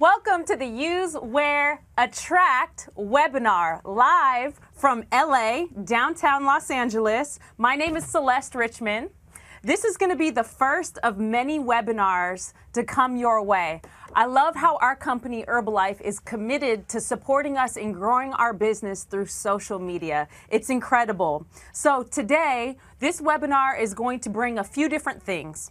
Welcome to the Use, Wear, Attract webinar live from LA, downtown Los Angeles. My name is Celeste Richmond. This is going to be the first of many webinars to come your way. I love how our company Herbalife is committed to supporting us in growing our business through social media. It's incredible. So today, this webinar is going to bring a few different things.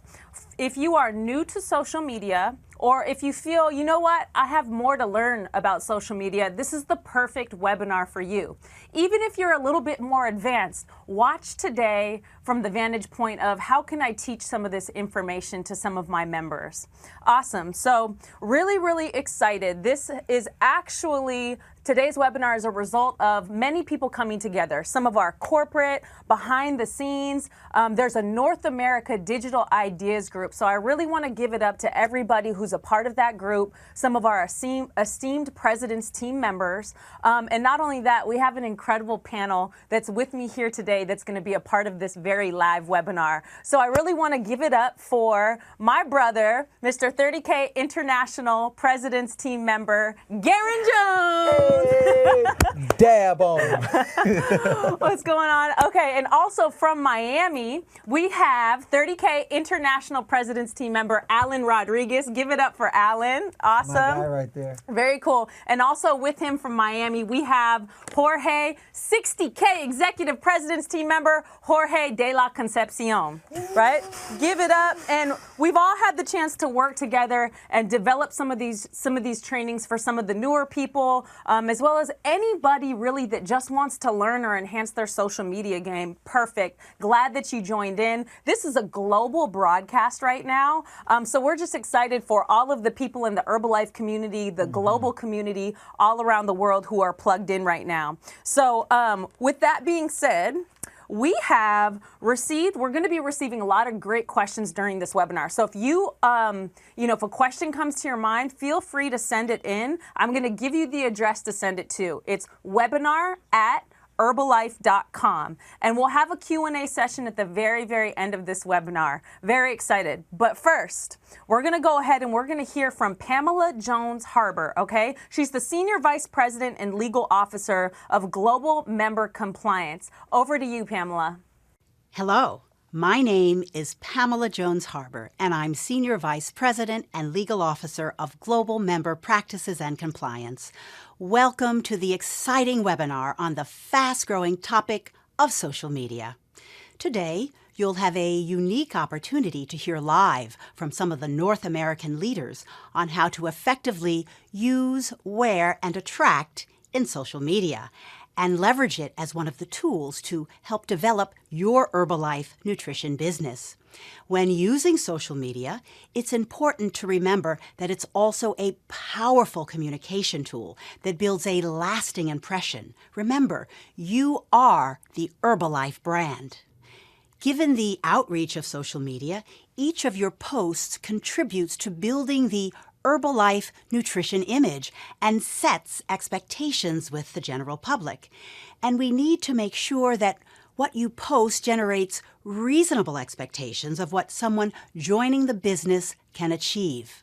If you are new to social media, or if you feel, you know what, I have more to learn about social media, this is the perfect webinar for you. Even if you're a little bit more advanced, watch today from the vantage point of how can I teach some of this information to some of my members. Awesome. So really excited. This is actually today's webinar is a result of many people coming together. Some of our corporate, behind the scenes. There's a North America Digital Ideas group. So I really want to give it up to everybody who's a part of that group, some of our esteemed President's team members. And not only that, we have an incredible panel that's with me here today that's going to be a part of this very live webinar. So I really want to give it up for my brother, Mr. 30K International President's team member, Garen Jones. Hey, dab on. What's going on? Okay, and also from Miami, we have 30K International President's team member, Alan Rodriguez. Give it up for Alan. Awesome. My guy right there. Very cool. And also with him from Miami, we have Jorge, 60K Executive President's team member, Jorge de la Concepcion, right? Give it up. And we've all had the chance to work together and develop some of these trainings for some of the newer people, as well as anybody really that just wants to learn or enhance their social media game. Perfect. Glad that you joined in. This is a global broadcast right now. So we're just excited for all of the people in the Herbalife community, the global community all around the world who are plugged in right now. So with that being said, we're going to be receiving a lot of great questions during this webinar. So if you, if a question comes to your mind, feel free to send it in. I'm going to give you the address to send it to. It's webinar@herbalife.com. And we'll have a Q&A session at the very end of this webinar. Very excited. But first, we're going to go ahead and we're going to hear from Pamela Jones Harbor, okay? She's the Senior Vice President and Legal Officer of Global Member Compliance. Over to you, Pamela. Hello. My name is Pamela Jones Harbor, and I'm Senior Vice President and Legal Officer of Global Member Practices and Compliance. Welcome to the exciting webinar on the fast-growing topic of social media. Today, you'll have a unique opportunity to hear live from some of the North American leaders on how to effectively use, wear, and attract in social media, and leverage it as one of the tools to help develop your Herbalife Nutrition business. When using social media, it's important to remember that it's also a powerful communication tool that builds a lasting impression. Remember, you are the Herbalife brand. Given the outreach of social media, each of your posts contributes to building the Herbalife Nutrition image and sets expectations with the general public. And we need to make sure that what you post generates reasonable expectations of what someone joining the business can achieve.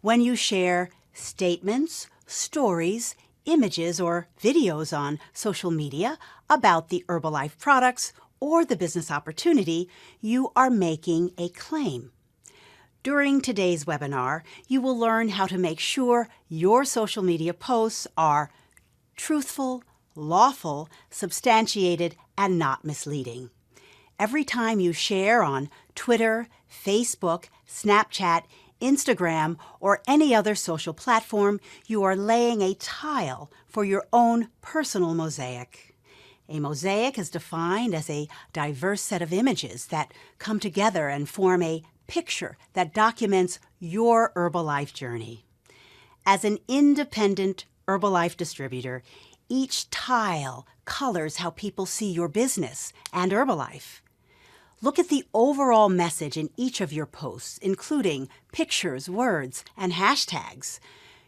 When you share statements, stories, images, or videos on social media about the Herbalife products or the business opportunity, you are making a claim. During today's webinar, you will learn how to make sure your social media posts are truthful, lawful, substantiated, and not misleading. Every time you share on Twitter, Facebook, Snapchat, Instagram, or any other social platform, you are laying a tile for your own personal mosaic. A mosaic is defined as a diverse set of images that come together and form a picture that documents your Herbalife journey. As an independent Herbalife distributor, each tile colors how people see your business and Herbalife. Look at the overall message in each of your posts, including pictures, words, and hashtags.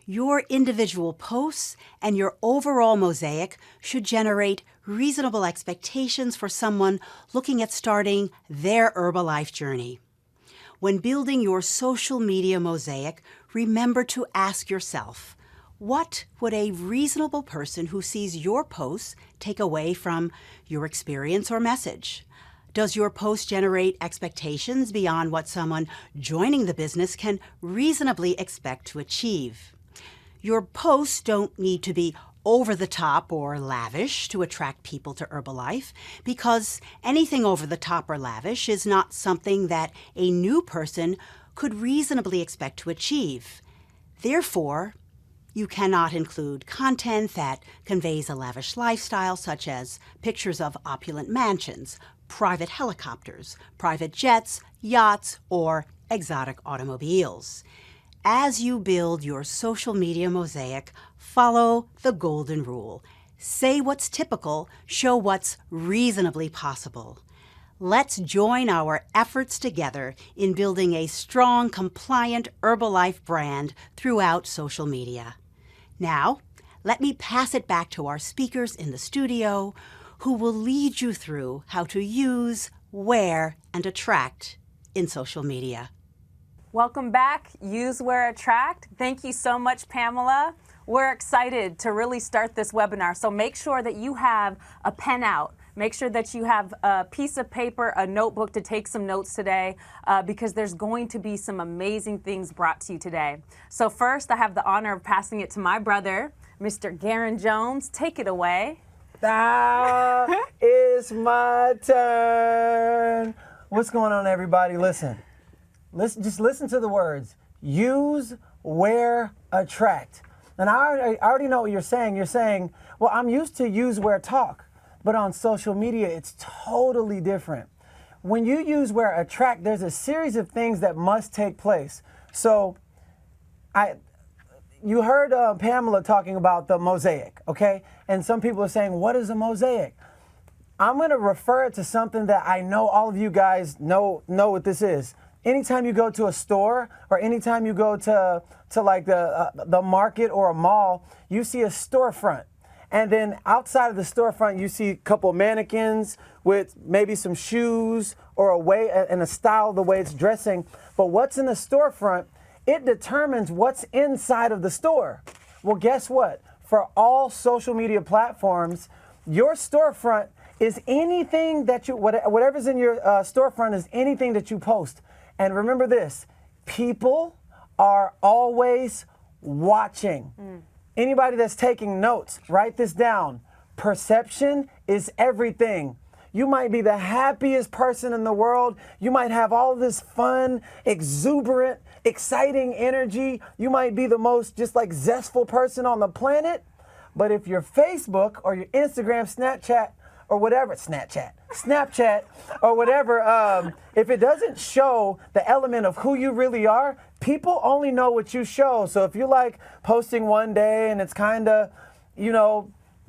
Your individual posts and your overall mosaic should generate reasonable expectations for someone looking at starting their Herbalife journey. When building your social media mosaic, remember to ask yourself, what would a reasonable person who sees your posts take away from your experience or message? Does your post generate expectations beyond what someone joining the business can reasonably expect to achieve? Your posts don't need to be over the top or lavish to attract people to Herbalife, because anything over the top or lavish is not something that a new person could reasonably expect to achieve. Therefore, you cannot include content that conveys a lavish lifestyle, such as pictures of opulent mansions, private helicopters, private jets, yachts, or exotic automobiles. As you build your social media mosaic, follow the golden rule. Say what's typical, show what's reasonably possible. Let's join our efforts together in building a strong, compliant Herbalife brand throughout social media. Now, let me pass it back to our speakers in the studio, who will lead you through how to use, wear, and attract in social media. Welcome back, Use, Wear, Attract. Thank you so much, Pamela. We're excited to really start this webinar, so make sure that you have a pen out. Make sure that you have a piece of paper, a notebook to take some notes today, because there's going to be some amazing things brought to you today. So first, I have the honor of passing it to my brother, Mr. Garen Jones. Take it away. Now it's my turn. What's going on, everybody? Listen, just listen to the words. Use, wear, attract. And I already know what you're saying. You're saying, well, I'm used to use, wear, talk. But on social media, it's totally different. When you use, wear, attract, there's a series of things that must take place. So you heard Pamela talking about the mosaic, okay? And some people are saying, what is a mosaic? I'm going to refer it to something that I know all of you guys know what this is. Anytime you go to a store, or anytime you go to like the market or a mall, you see a storefront. And then outside of the storefront, you see a couple mannequins with maybe some shoes or a way and a style of the way it's dressing. But what's in the storefront, it determines what's inside of the store. Well, guess what? For all social media platforms, your storefront is anything that whatever's in your storefront is anything that you post. And remember this, people are always watching. Anybody that's taking notes, write this down. Perception is everything. You might be the happiest person in the world. You might have all this fun, exuberant, exciting energy. You might be the most just like zestful person on the planet. But if your Facebook or your Instagram, Snapchat or whatever, Snapchat or whatever, if it doesn't show the element of who you really are, people only know what you show. So if you like posting one day and it's kind of,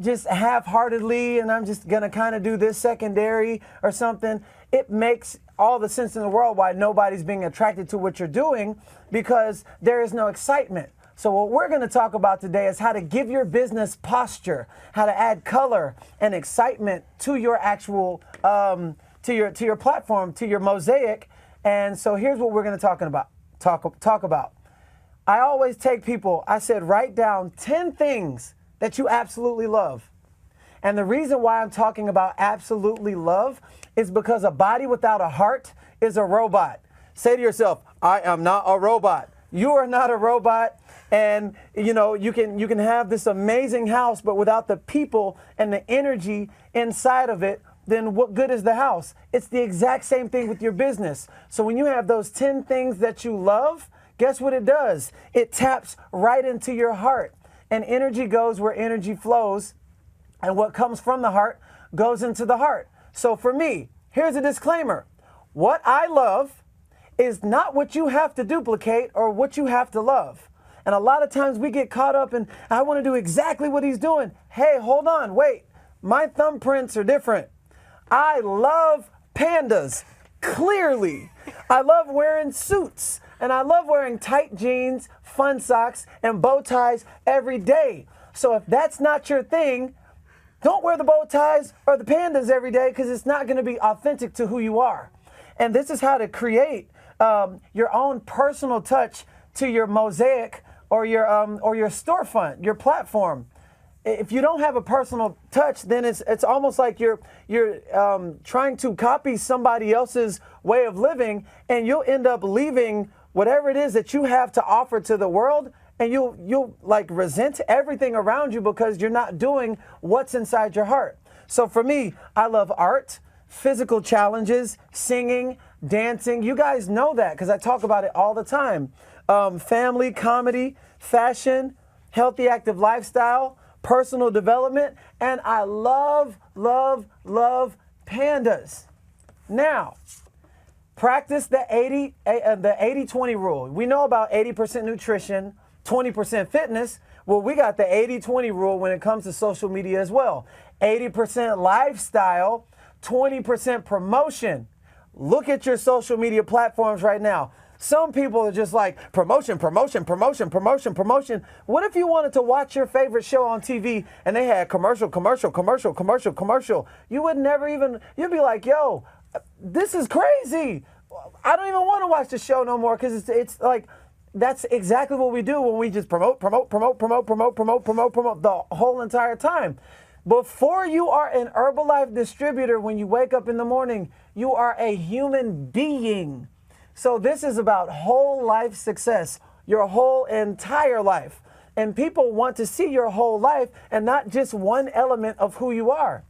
just half-heartedly, and I'm just going to kind of do this secondary or something, it makes all the sense in the world why nobody's being attracted to what you're doing, because there is no excitement. So what we're going to talk about today is how to give your business posture, how to add color and excitement to your actual, to your platform, to your mosaic. And so here's what we're going to talk about. I always take people, I said, write down 10 things that you absolutely love. And the reason why I'm talking about absolutely love is because a body without a heart is a robot. Say to yourself, I am not a robot. You are not a robot. And you can have this amazing house, but without the people and the energy inside of it, then what good is the house? It's the exact same thing with your business. So when you have those 10 things that you love, guess what it does? It taps right into your heart. And energy goes where energy flows, and what comes from the heart goes into the heart. So for me, here's a disclaimer. What I love is not what you have to duplicate or what you have to love. And a lot of times we get caught up in, I want to do exactly what he's doing. Hey, hold on, wait. My thumbprints are different. I love pandas, clearly. I love wearing suits, and I love wearing tight jeans, fun socks, and bow ties every day. So if that's not your thing, don't wear the bow ties or the pandas every day, because it's not going to be authentic to who you are. And this is how to create your own personal touch to your mosaic or your storefront, your platform. If you don't have a personal touch, then it's almost like you're trying to copy somebody else's way of living, and you'll end up leaving whatever it is that you have to offer to the world, and you'll like resent everything around you because you're not doing what's inside your heart. So for me, I love art, physical challenges, singing, dancing. You guys know that because I talk about it all the time. Family, comedy, fashion, healthy, active lifestyle, personal development, and I love, love, love pandas. Now, practice the 80-20 rule. We know about 80% nutrition, 20% fitness. Well, we got the 80-20 rule when it comes to social media as well. 80% lifestyle, 20% promotion. Look at your social media platforms right now. Some people are just like promotion, promotion, promotion, promotion, promotion. What if you wanted to watch your favorite show on TV and they had commercial, commercial, commercial, commercial, commercial? You would never even, you'd be like, yo, this is crazy. I don't even want to watch the show no more because it's like, that's exactly what we do when we just promote the whole entire time. Before you are an Herbalife distributor, when you wake up in the morning, you are a human being. So this is about whole life success, your whole entire life. And people want to see your whole life and not just one element of who you are.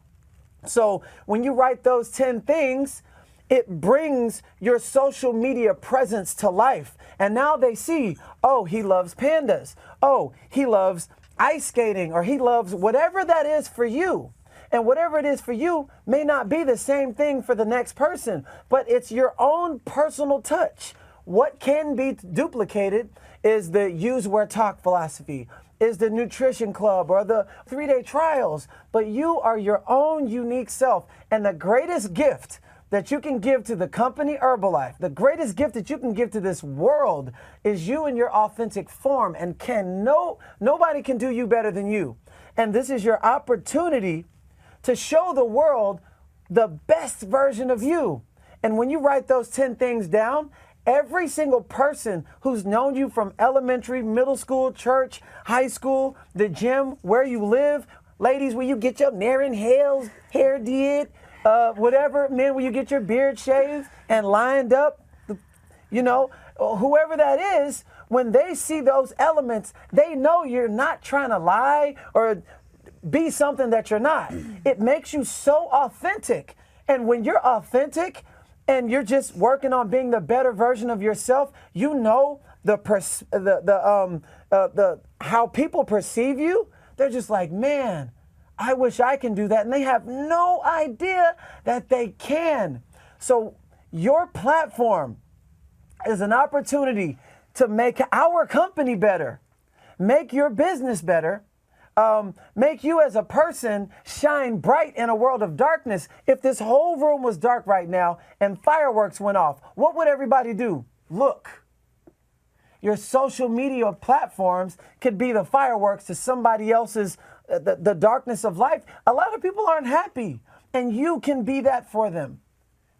So when you write those 10 things, it brings your social media presence to life. And now they see, oh, he loves pandas. Oh, he loves ice skating, or he loves whatever that is for you. And whatever it is for you may not be the same thing for the next person, but it's your own personal touch. What can be duplicated is the use, wear, talk philosophy, is the nutrition club or the 3-day trials, but you are your own unique self. And the greatest gift that you can give to the company Herbalife, the greatest gift that you can give to this world is you in your authentic form, and nobody can do you better than you. And this is your opportunity to show the world the best version of you. And when you write those 10 things down, every single person who's known you from elementary, middle school, church, high school, the gym, where you live, ladies, where you get your hair did, whatever, men, where you get your beard shaved and lined up, whoever that is, when they see those elements, they know you're not trying to lie or be something that you're not. It makes you so authentic. And when you're authentic and you're just working on being the better version of yourself, you know how people perceive you. They're just like, man, I wish I can do that. And they have no idea that they can. So your platform is an opportunity to make our company better, make your business better, make you as a person shine bright in a world of darkness. If this whole room was dark right now and fireworks went off, what would everybody do? Look. Your social media platforms could be the fireworks to somebody else's, the darkness of life. A lot of people aren't happy, and you can be that for them.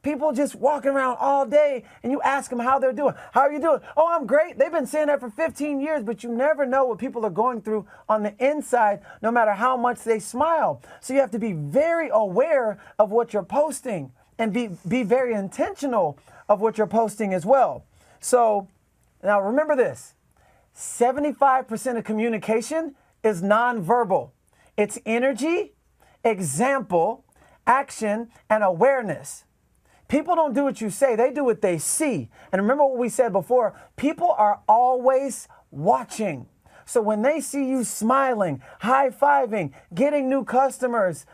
People just walking around all day, and you ask them how they're doing. How are you doing? Oh, I'm great. They've been saying that for 15 years, but you never know what people are going through on the inside, no matter how much they smile. So you have to be very aware of what you're posting and be very intentional of what you're posting as well. So now remember this, 75% of communication is nonverbal. It's energy, example, action, and awareness. People don't do what you say, they do what they see. And remember what we said before, people are always watching. So when they see you smiling, high-fiving, getting new customers,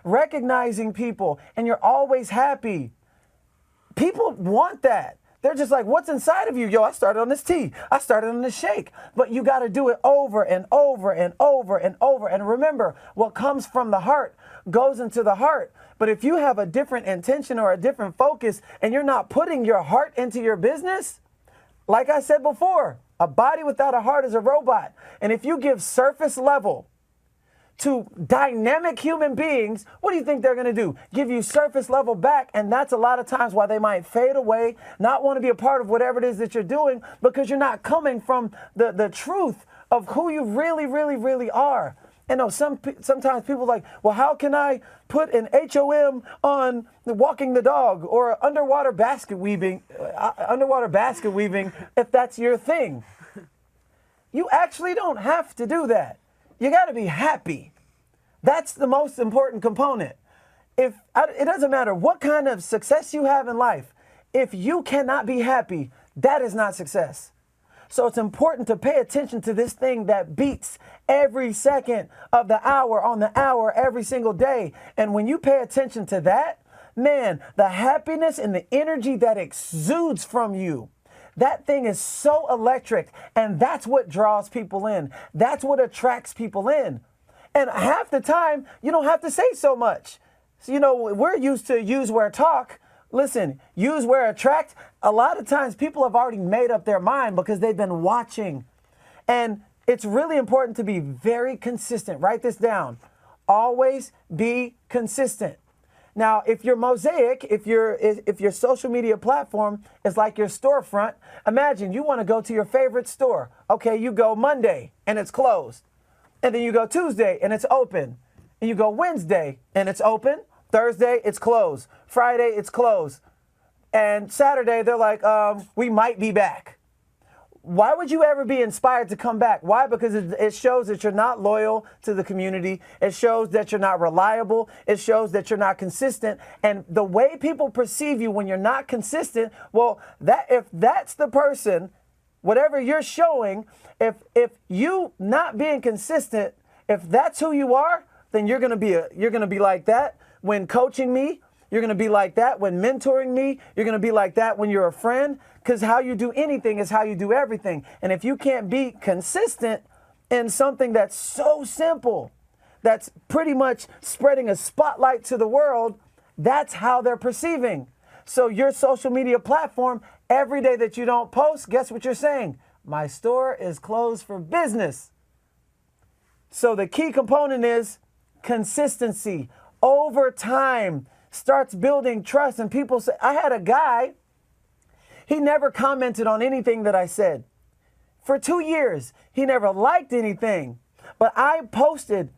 recognizing people, and you're always happy, people want that. They're just like, what's inside of you? Yo, I started on this tea. I started on this shake. But you got to do it over and over and over and over. And remember, what comes from the heart goes into the heart. But if you have a different intention or a different focus and you're not putting your heart into your business, like I said before, a body without a heart is a robot. And if you give surface level to dynamic human beings, what do you think they're going to do? Give you surface level back, and that's a lot of times why they might fade away, not want to be a part of whatever it is that you're doing, because you're not coming from the truth of who you really, really, really are. And sometimes people are like, well, how can I put an HOM on walking the dog or underwater basket weaving if that's your thing? You actually don't have to do that. You got to be happy. That's the most important component. It doesn't matter what kind of success you have in life. If you cannot be happy, that is not success. So it's important to pay attention to this thing that beats every second of the hour on the hour every single day. And when you pay attention to that, man, the happiness and the energy that exudes from you, that thing is so electric, and that's what draws people in. That's what attracts people in. And half the time, you don't have to say so much. So, we're used to use, where, talk. Listen, use, where, attract. A lot of times people have already made up their mind because they've been watching. And it's really important to be very consistent. Write this down. Always be consistent. Now, if your mosaic, if your social media platform is like your storefront, imagine you want to go to your favorite store. Okay, you go Monday and it's closed. And then you go Tuesday and it's open. And you go Wednesday and it's open. Thursday, it's closed. Friday, it's closed. And Saturday, they're like, we might be back. Why would you ever be inspired to come back? Why? Because it shows that you're not loyal to the community. It shows that you're not reliable. It shows that you're not consistent. And the way people perceive you when you're not consistent, well, if that's the person, whatever you're showing, if you not being consistent, if that's who you are, then you're gonna be like that when coaching me. You're going to be like that when mentoring me. You're going to be like that when you're a friend, because how you do anything is how you do everything. And if you can't be consistent in something that's so simple, that's pretty much spreading a spotlight to the world, that's how they're perceiving. So your social media platform, every day that you don't post, guess what you're saying? My store is closed for business. So the key component is consistency. Over time, starts building trust. And people say, I had a guy, he never commented on anything that I said. For 2 years, he never liked anything. But I posted,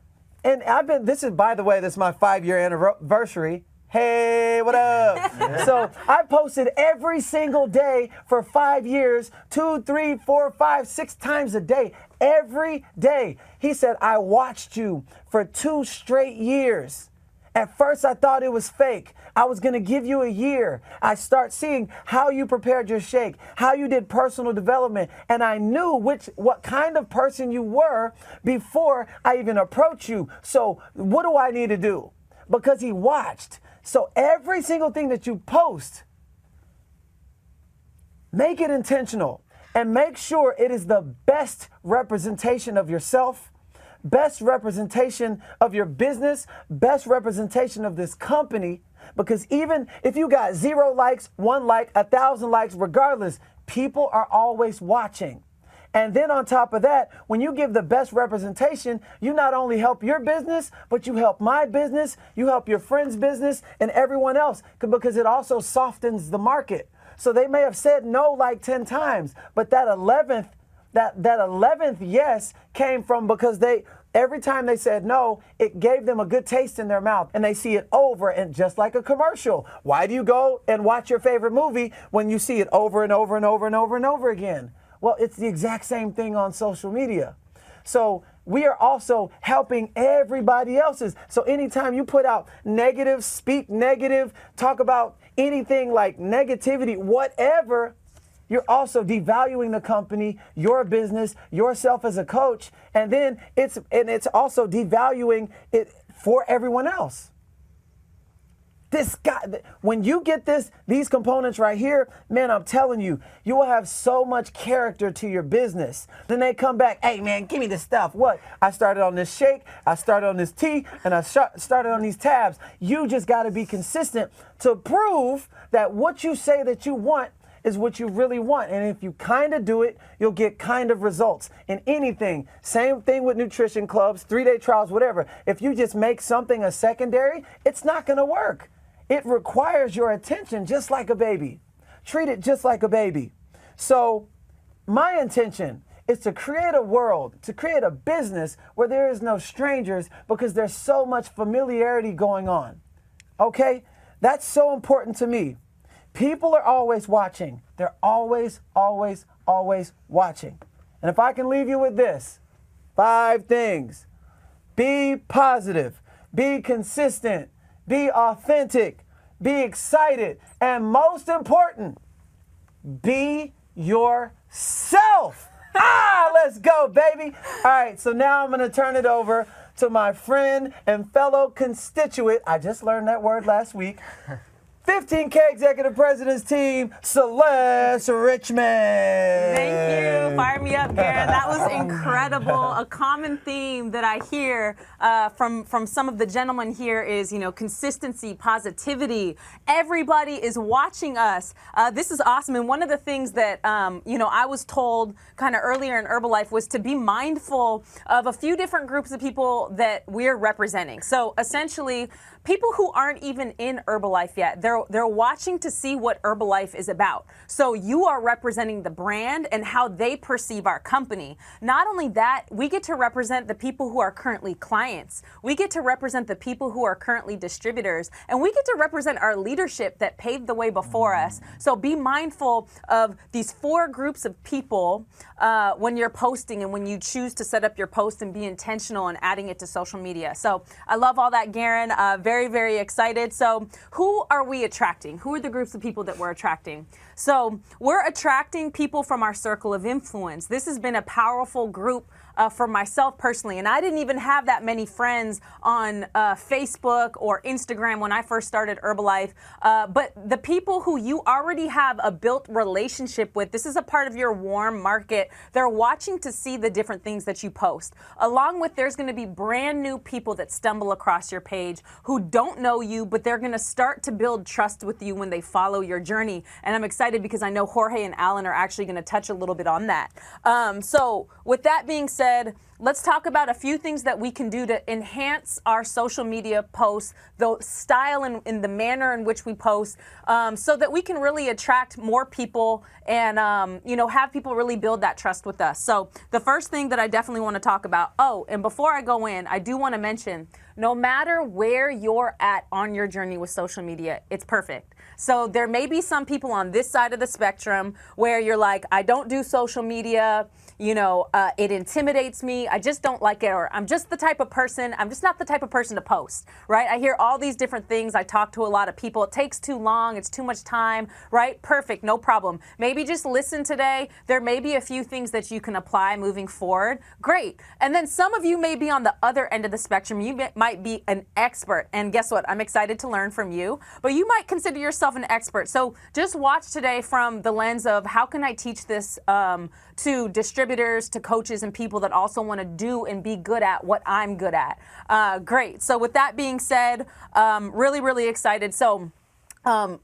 and this is my 5-year anniversary. Hey, what up? Yeah. So I posted every single day for 5 years, 2, 3, 4, 5, 6 times a day, every day. He said, I watched you for 2 straight years. At first, I thought it was fake. I was going to give you a year. I start seeing how you prepared your shake, how you did personal development, and I knew what kind of person you were before I even approached you. So what do I need to do? Because he watched. So every single thing that you post, make it intentional and make sure it is the best representation of yourself, best representation of your business, best representation of this company. Because even if you got 0 likes, 1 like, 1,000 likes, regardless, people are always watching. And then on top of that, when you give the best representation, you not only help your business, but you help my business, you help your friend's business, and everyone else, because it also softens the market. So they may have said no like 10 times, but that 11th yes came from because every time they said no, it gave them a good taste in their mouth, and they see it over, and just like a commercial. Why do you go and watch your favorite movie when you see it over and over and over and over and over again? Well, it's the exact same thing on social media. So we are also helping everybody else's. So anytime you put out negative, speak negative, talk about anything like negativity, whatever, you're also devaluing the company, your business, yourself as a coach, and then it's also devaluing it for everyone else. This guy, when you get these components right here, man, I'm telling you, you will have so much character to your business. Then they come back, hey man, give me the stuff. What? I started on this shake, I started on this tea, and I started on these tabs. You just got to be consistent to prove that what you say that you want is what you really want. And if you kind of do it, you'll get kind of results in anything. Same thing with nutrition clubs, 3-day trials, whatever. If you just make something a secondary, it's not going to work. It requires your attention just like a baby. Treat it just like a baby. So my intention is to create a world, to create a business where there is no strangers because there's so much familiarity going on. Okay? That's so important to me. People are always watching. They're always, always, always watching. And if I can leave you with this, 5 things. Be positive. Be consistent. Be authentic. Be excited. And most important, be yourself. Let's go, baby. All right, so now I'm going to turn it over to my friend and fellow constituent. I just learned that word last week. 15K Executive President's Team, Celeste Richmond. Thank you. Fire me up, Garen. That was incredible. A common theme that I hear from some of the gentlemen here is, consistency, positivity. Everybody is watching us. This is awesome. And one of the things that, I was told kind of earlier in Herbalife was to be mindful of a few different groups of people that we're representing. So essentially, people who aren't even in Herbalife yet, they're watching to see what Herbalife is about. So you are representing the brand and how they perceive our company. Not only that, we get to represent the people who are currently clients. We get to represent the people who are currently distributors. And we get to represent our leadership that paved the way before us. So be mindful of these 4 groups of people when you're posting and when you choose to set up your post and be intentional in adding it to social media. So I love all that, Garen. Very, very excited. So who are we attracting? Who are the groups of people that we're attracting? So we're attracting people from our circle of influence. This has been a powerful group for myself personally. And I didn't even have that many friends on Facebook or Instagram when I first started Herbalife. But the people who you already have a built relationship with, this is a part of your warm market. They're watching to see the different things that you post. Along with, there's going to be brand new people that stumble across your page who don't know you, but they're going to start to build trust with you when they follow your journey. And I'm excited because I know Jorge and Alan are actually going to touch a little bit on that. So with that being said, let's talk about a few things that we can do to enhance our social media posts, the style and in the manner in which we post, so that we can really attract more people and, have people really build that trust with us. So the first thing that I definitely want to talk about, and before I go in, I do want to mention, no matter where you're at on your journey with social media, it's perfect. So there may be some people on this side of the spectrum where you're like, I don't do social media, it intimidates me, I just don't like it, or I'm just not the type of person to post, right? I hear all these different things. I talk to a lot of people. It takes too long. It's too much time, right? Perfect. No problem. Maybe just listen today. There may be a few things that you can apply moving forward. Great. And then some of you may be on the other end of the spectrum. You might be an expert. And guess what? I'm excited to learn from you, but you might consider yourself an expert. So just watch today from the lens of how can I teach this to distributors, to coaches, and people that also want to do and be good at what I'm good at. Great. So with that being said, really, really excited. So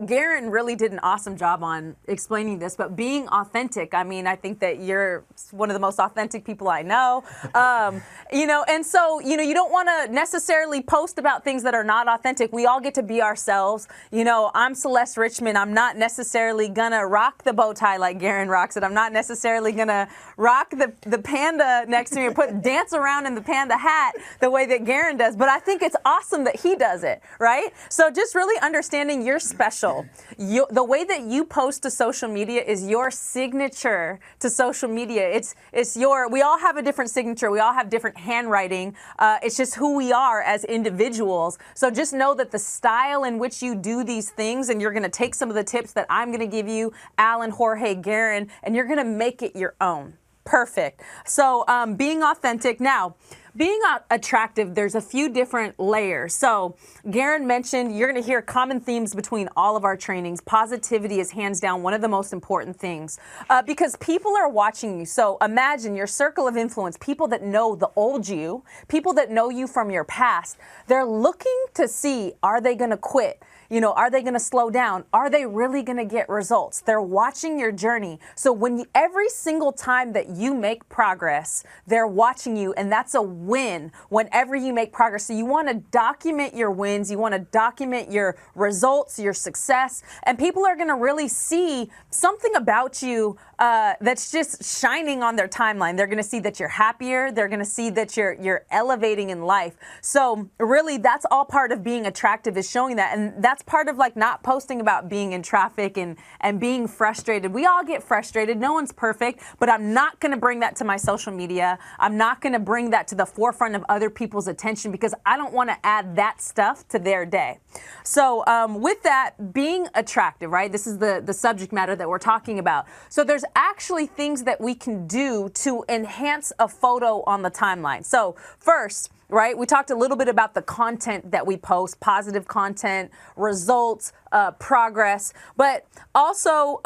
Garen really did an awesome job on explaining this, but being authentic, I think that you're one of the most authentic people I know, and so, you don't want to necessarily post about things that are not authentic. We all get to be ourselves. I'm Celeste Richmond. I'm not necessarily going to rock the bow tie like Garen rocks it. I'm not necessarily going to rock the panda next to me or dance around in the panda hat the way that Garen does, but I think it's awesome that he does it, right? So just really understanding your special. The way that you post to social media is your signature to social media. We all have a different signature. We all have different handwriting. It's just who we are as individuals. So just know that the style in which you do these things, and you're going to take some of the tips that I'm going to give you, Alan, Jorge, Garen, and you're going to make it your own. Perfect. So being authentic. Now, being attractive, there's a few different layers. So Garen mentioned, you're going to hear common themes between all of our trainings. Positivity is hands down one of the most important things because people are watching you. So imagine your circle of influence, people that know the old you, people that know you from your past. They're looking to see, are they going to quit? Are they going to slow down? Are they really going to get results? They're watching your journey. So every single time that you make progress, they're watching you, and that's a win whenever you make progress. So you want to document your wins. You want to document your results, your success, and people are going to really see something about you that's just shining on their timeline. They're going to see that you're happier. They're going to see that you're elevating in life. So really, that's all part of being attractive, is showing that. And that's part of like not posting about being in traffic and being frustrated. We all get frustrated. No one's perfect, but I'm not going to bring that to my social media. I'm not going to bring that to the forefront of other people's attention, because I don't want to add that stuff to their day. So with that, being attractive, right? This is the subject matter that we're talking about. So there's actually things that we can do to enhance a photo on the timeline. So first, right, we talked a little bit about the content that we post, positive content, results, progress, but also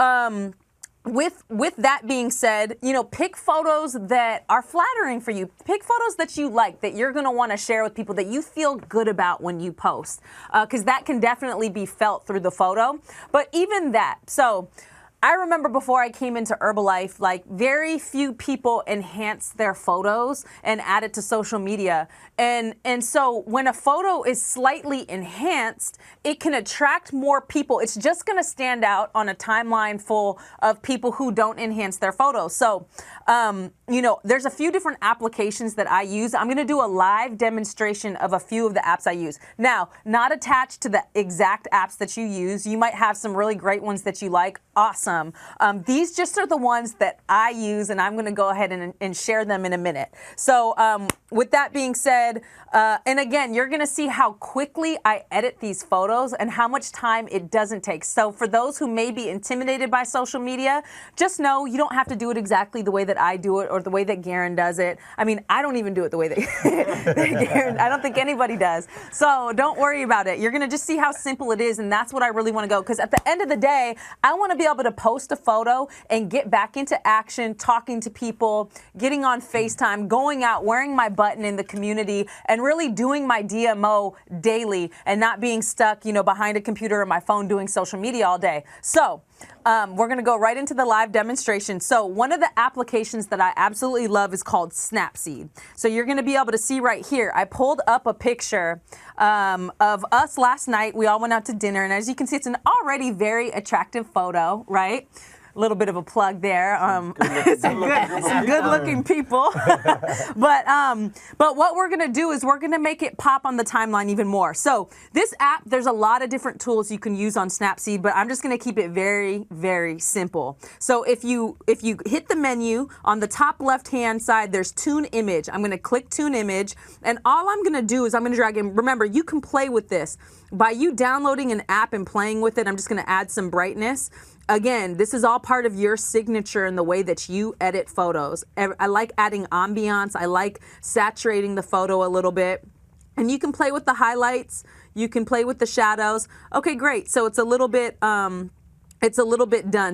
with that being said, pick photos that are flattering for you. Pick photos that you like, that you're going to want to share with people, that you feel good about when you post, because that can definitely be felt through the photo. But even that, so I remember before I came into Herbalife, like very few people enhance their photos and add it to social media. And so when a photo is slightly enhanced, it can attract more people. It's just going to stand out on a timeline full of people who don't enhance their photos. So, there's a few different applications that I use. I'm going to do a live demonstration of a few of the apps I use. Now, not attached to the exact apps that you use. You might have some really great ones that you like. Awesome. These just are the ones that I use, and I'm going to go ahead and share them in a minute. So with that being said, and again, you're going to see how quickly I edit these photos and how much time it doesn't take. So for those who may be intimidated by social media, just know you don't have to do it exactly the way that I do it or the way that Garen does it. I mean, I don't even do it the way that Garen, I don't think anybody does. So don't worry about it. You're going to just see how simple it is, and that's what I really want to go. Because at the end of the day, I want to be able to post a photo and get back into action, talking to people, getting on FaceTime, going out, wearing my button in the community, and really doing my DMO daily and not being stuck, behind a computer or my phone doing social media all day. So we're going to go right into the live demonstration. So one of the applications that I absolutely love is called Snapseed. So you're going to be able to see right here, I pulled up a picture of us last night. We all went out to dinner, and as you can see, it's an already very attractive photo, right? A little bit of a plug there. Some good-looking people. But what we're going to do is we're going to make it pop on the timeline even more. So this app, there's a lot of different tools you can use on Snapseed, but I'm just going to keep it very, very simple. So if you hit the menu on the top left-hand side, there's Tune Image. I'm going to click Tune Image, and all I'm going to do is I'm going to drag in. Remember, you can play with this. By you downloading an app and playing with it, I'm just going to add some brightness. Again, this is all part of your signature in the way that you edit photos. I like adding ambiance. I like saturating the photo a little bit. And you can play with the highlights. You can play with the shadows. Okay, great. So it's a little bit done.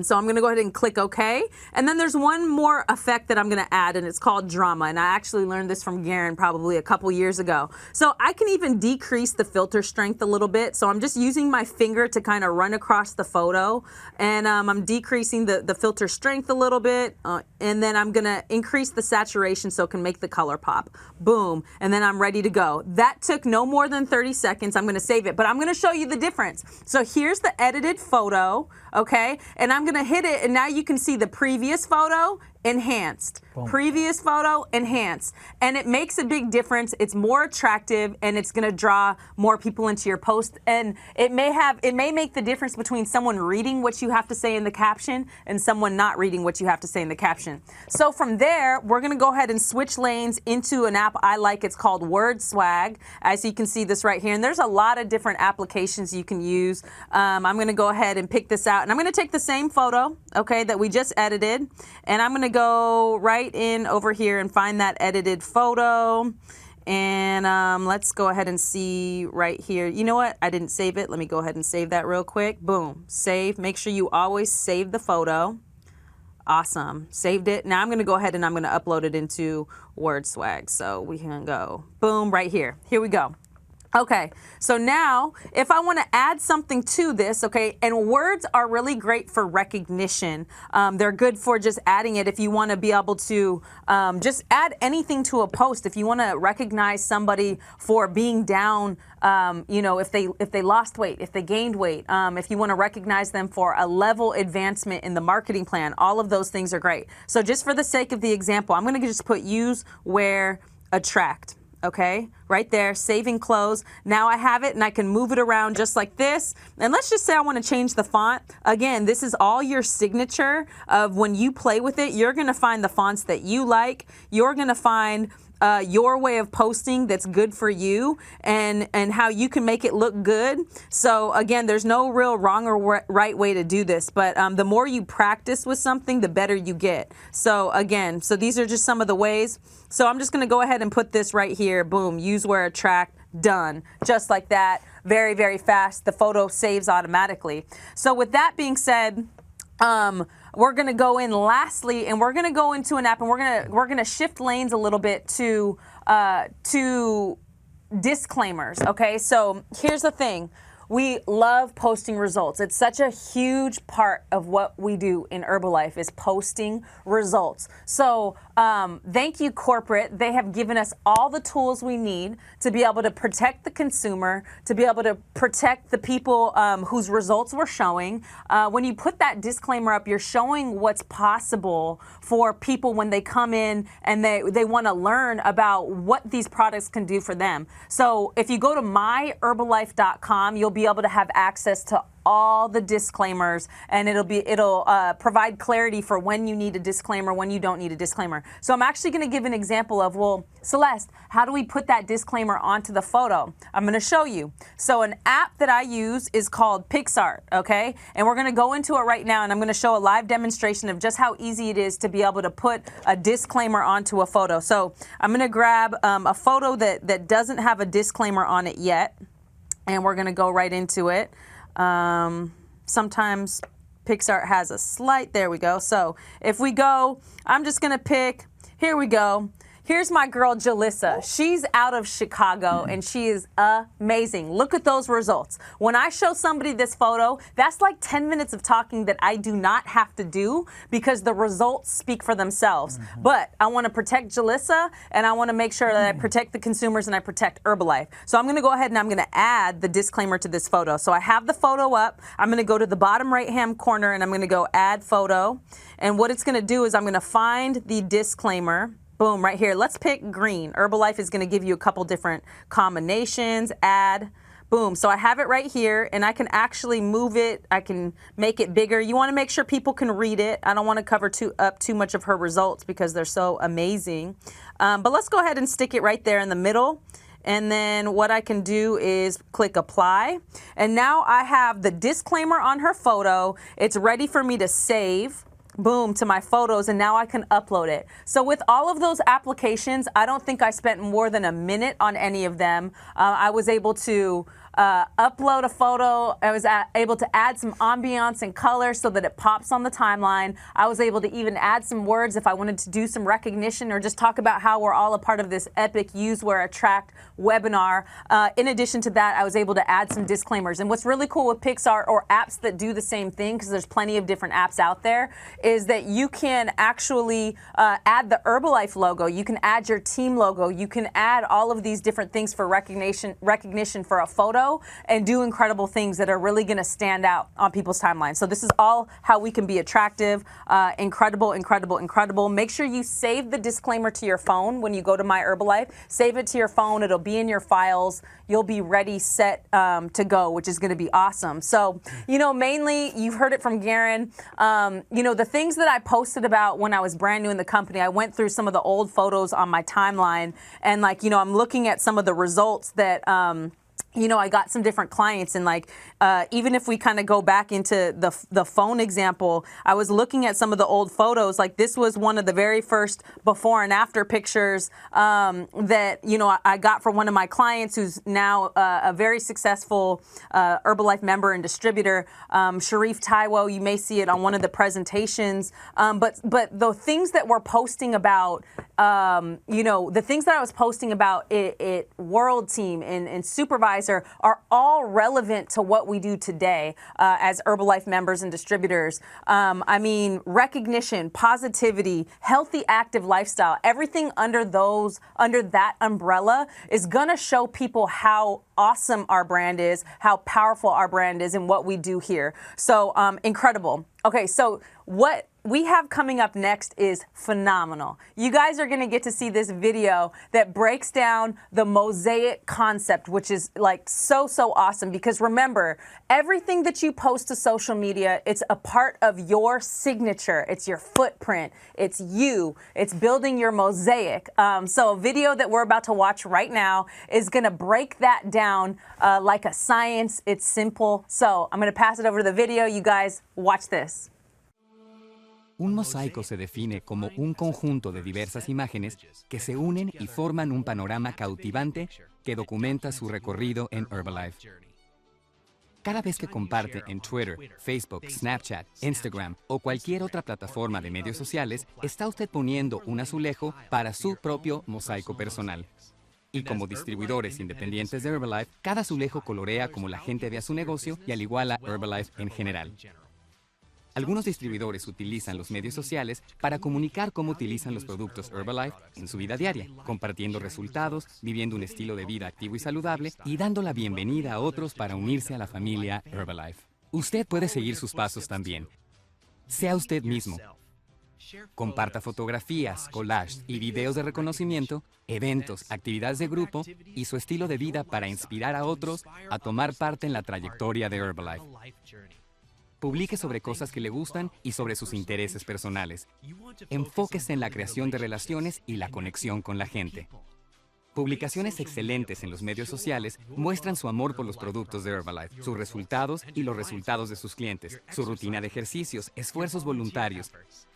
So I'm going to go ahead and click OK. And then there's one more effect that I'm going to add, and it's called drama. And I actually learned this from Garen probably a couple years ago. So I can even decrease the filter strength a little bit. So I'm just using my finger to kind of run across the photo. And I'm decreasing the filter strength a little bit. And then I'm going to increase the saturation so it can make the color pop. Boom. And then I'm ready to go. That took no more than 30 seconds. I'm going to save it. But I'm going to show you the difference. So here's the edited photo. Okay, and I'm gonna hit it, and now you can see the previous photo enhanced. Boom. Previous photo enhanced, and it makes a big difference. It's more attractive, and it's going to draw more people into your post, and it may make the difference between someone reading what you have to say in the caption and someone not reading what you have to say in the caption. So from there, we're going to go ahead and switch lanes into an app I like. It's called Word Swag. As you can see this right here, and there's a lot of different applications you can use. I'm going to go ahead and pick this out, and I'm going to take the same photo, okay, that we just edited, and I'm going to go right in over here and find that edited photo. And let's go ahead and see right here. You know what? I didn't save it. Let me go ahead and save that real quick. Boom. Save. Make sure you always save the photo. Awesome. Saved it. Now I'm going to go ahead and I'm going to upload it into Word Swag. So we can go boom right here. Here we go. Okay, so now if I want to add something to this, okay, and words are really great for recognition. They're good for just adding it if you want to be able to just add anything to a post. If you want to recognize somebody for being down, if they lost weight, if they gained weight, if you want to recognize them for a level advancement in the marketing plan, all of those things are great. So just for the sake of the example, I'm going to just put use, wear, attract. Okay, right there, saving clothes. Now I have it and I can move it around just like this. And let's just say I want to change the font. Again, this is all your signature of when you play with it. You're going to find the fonts that you like. You're going to find your way of posting that's good for you and how you can make it look good. So again, there's no real wrong or right way to do this, but the more you practice with something, the better you get. So again, so these are just some of the ways. So I'm just going to go ahead and put this right here. Boom, use, wear, attract, done. Just like that. Very, very fast. The photo saves automatically. So with that being said, we're going to go in lastly, and we're going to go into an app, and we're going to shift lanes a little bit to disclaimers. Okay, so here's the thing. We love posting results. It's such a huge part of what we do in Herbalife is posting results. So thank you, corporate. They have given us all the tools we need to be able to protect the consumer, to be able to protect the people whose results we're showing. When you put that disclaimer up, you're showing what's possible for people when they come in and they want to learn about what these products can do for them. So if you go to myherbalife.com, you'll be able to have access to all the disclaimers, and it'll provide clarity for when you need a disclaimer, when you don't need a disclaimer. So I'm actually going to give an example of, well, Celeste, how do we put that disclaimer onto the photo? I'm going to show you. So an app that I use is called PixArt, okay? And we're going to go into it right now, and I'm going to show a live demonstration of just how easy it is to be able to put a disclaimer onto a photo. So I'm going to grab a photo that doesn't have a disclaimer on it yet, and we're going to go right into it. Sometimes PixArt has a slight, there we go. So if we go, I'm just going to pick, here we go. Here's my girl, Jalissa. She's out of Chicago, and she is amazing. Look at those results. When I show somebody this photo, that's like 10 minutes of talking that I do not have to do because the results speak for themselves. But I want to protect Jalissa, and I want to make sure that I protect the consumers and I protect Herbalife. So I'm going to go ahead and I'm going to add the disclaimer to this photo. So I have the photo up. I'm going to go to the bottom right-hand corner, and I'm going to go add photo. And what it's going to do is I'm going to find the disclaimer. Boom, right here. Let's pick green. Herbalife is going to give you a couple different combinations. Add. Boom. So I have it right here, and I can actually move it. I can make it bigger. You want to make sure people can read it. I don't want to cover up too much of her results because they're so amazing. But let's go ahead and stick it right there in the middle. And then what I can do is click apply. And now I have the disclaimer on her photo. It's ready for me to save. Boom, to my photos, and now I can upload it. So with all of those applications, I don't think I spent more than a minute on any of them. I was able to upload a photo. I was able to add some ambiance and color so that it pops on the timeline. I was able to even add some words if I wanted to do some recognition or just talk about how we're all a part of this epic use, wear, attract webinar. In addition to that, I was able to add some disclaimers. And what's really cool with PixArt or apps that do the same thing, because there's plenty of different apps out there, is that you can actually add the Herbalife logo. You can add your team logo. You can add all of these different things for recognition for a photo and do incredible things that are really going to stand out on people's timelines. So this is all how we can be attractive, incredible, incredible, incredible. Make sure you save the disclaimer to your phone when you go to My Herbalife. Save it to your phone. It'll be in your files. You'll be ready, set to go, which is going to be awesome. So, mainly you've heard it from Garen. The things that I posted about when I was brand new in the company, I went through some of the old photos on my timeline, and I'm looking at some of the results that I got some different clients, and even if we kind of go back into the phone example, I was looking at some of the old photos. Like this was one of the very first before and after pictures that, I got from one of my clients who's now a very successful Herbalife member and distributor, Sharif Taiwo. You may see it on one of the presentations. But the things that we're posting about the things that I was posting about it World Team and Supervisor are all relevant to what we do today as Herbalife members and distributors. Recognition, positivity, healthy, active lifestyle, everything under that umbrella is going to show people how awesome our brand is, how powerful our brand is, and what we do here. So incredible. Okay, so what we have coming up next is phenomenal. You guys are going to get to see this video that breaks down the mosaic concept, which is like so awesome, because remember, everything that you post to social media, it's a part of your signature. It's your footprint. It's you. It's building your mosaic. So a video that we're about to watch right now is going to break that down like a science. It's simple. So I'm going to pass it over to the video. You guys watch this. Un mosaico se define como un conjunto de diversas imágenes que se unen y forman un panorama cautivante que documenta su recorrido en Herbalife. Cada vez que comparte en Twitter, Facebook, Snapchat, Instagram o cualquier otra plataforma de medios sociales, está usted poniendo un azulejo para su propio mosaico personal. Y como distribuidores independientes de Herbalife, cada azulejo colorea como la gente ve a su negocio y al igual a Herbalife en general. Algunos distribuidores utilizan los medios sociales para comunicar cómo utilizan los productos Herbalife en su vida diaria, compartiendo resultados, viviendo un estilo de vida activo y saludable y dando la bienvenida a otros para unirse a la familia Herbalife. Usted puede seguir sus pasos también. Sea usted mismo. Comparta fotografías, collages y videos de reconocimiento, eventos, actividades de grupo y su estilo de vida para inspirar a otros a tomar parte en la trayectoria de Herbalife. Publique sobre cosas que le gustan y sobre sus intereses personales. Enfóquese en la creación de relaciones y la conexión con la gente. Publicaciones excelentes en los medios sociales muestran su amor por los productos de Herbalife, sus resultados y los resultados de sus clientes, su rutina de ejercicios, esfuerzos voluntarios,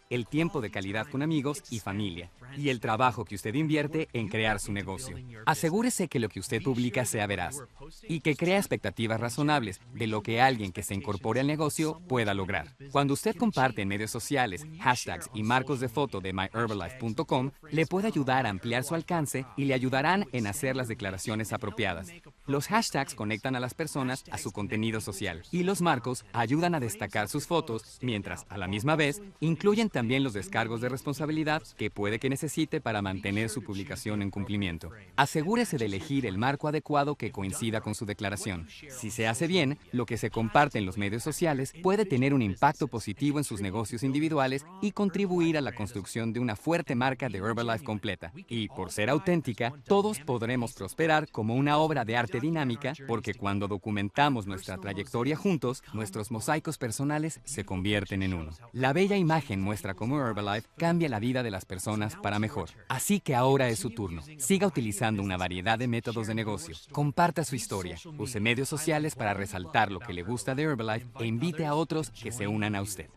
el tiempo de calidad con amigos y familia, y el trabajo que usted invierte en crear su negocio. Asegúrese que lo que usted publica sea veraz y que crea expectativas razonables de lo que alguien que se incorpore al negocio pueda lograr. Cuando usted comparte en medios sociales, hashtags y marcos de foto de myherbalife.com, le puede ayudar a ampliar su alcance y le ayudarán en hacer las declaraciones apropiadas. Los hashtags conectan a las personas a su contenido social y los marcos ayudan a destacar sus fotos, mientras a la misma vez incluyen también los descargos de responsabilidad que puede que necesite para mantener su publicación en cumplimiento. Asegúrese de elegir el marco adecuado que coincida con su declaración. Si se hace bien, lo que se comparte en los medios sociales puede tener un impacto positivo en sus negocios individuales y contribuir a la construcción de una fuerte marca de Herbalife completa. Y por ser auténtica, todos podremos prosperar como una obra de arte dinámica, porque cuando documentamos nuestra trayectoria juntos, nuestros mosaicos personales se convierten en uno. La bella imagen muestra cómo Herbalife cambia la vida de las personas para mejor. Así que ahora es su turno. Siga utilizando una variedad de métodos de negocio. Comparta su historia. Use medios sociales para resaltar lo que le gusta de Herbalife e invite a otros que se unan a usted.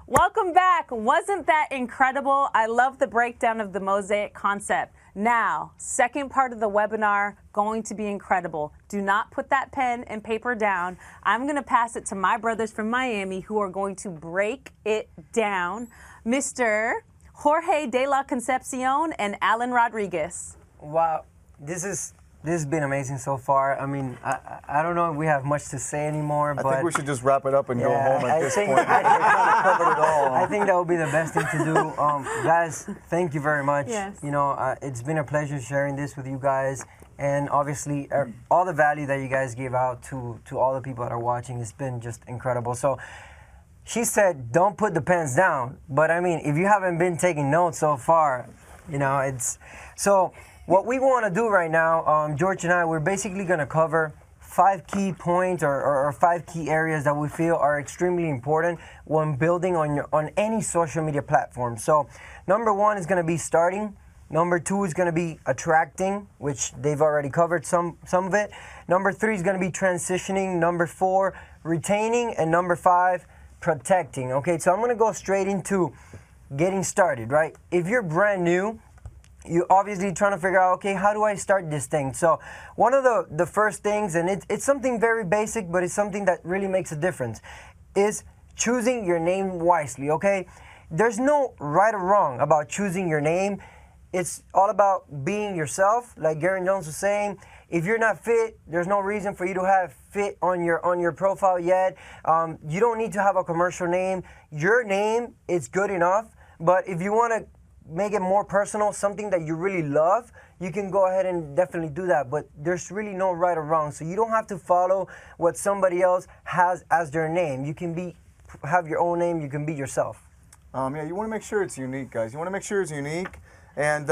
Welcome back. Wasn't that incredible? I love the breakdown of the mosaic concept. Now, second part of the webinar, going to be incredible. Do not put that pen and paper down. I'm going to pass it to my brothers from Miami who are going to break it down. Mr. Jorge de la Concepcion and Alan Rodriguez. Wow, this has been amazing so far. I mean, I don't know if we have much to say anymore, but I think we should just wrap it up and go home at this point. I think that would be the best thing to do. Guys, thank you very much. Yes. You know, it's been a pleasure sharing this with you guys, and obviously all the value that you guys gave out to all the people that are watching has been just incredible. So she said, don't put the pens down, but I mean, if you haven't been taking notes so far, you know, it's so. What we want to do right now, George and I, we're basically going to cover 5 key points or 5 key areas that we feel are extremely important when building on any social media platform. So number 1 is going to be starting. Number 2 is going to be attracting, which they've already covered some of it. Number 3 is going to be transitioning. Number 4, retaining. And number 5, protecting. Okay, so I'm going to go straight into getting started, right? If you're brand new, you're obviously trying to figure out, okay, how do I start this thing? So one of the first things, and it's something very basic, but it's something that really makes a difference, is choosing your name wisely, okay? There's no right or wrong about choosing your name. It's all about being yourself. Like Garen Jones was saying, if you're not fit, there's no reason for you to have fit on your profile yet. You don't need to have a commercial name. Your name is good enough, but if you want to make it more personal, something that you really love, you can go ahead and definitely do that. But there's really no right or wrong. So you don't have to follow what somebody else has as their name. You can have your own name. You can be yourself. Yeah, you want to make sure it's unique, guys. You want to make sure it's unique. And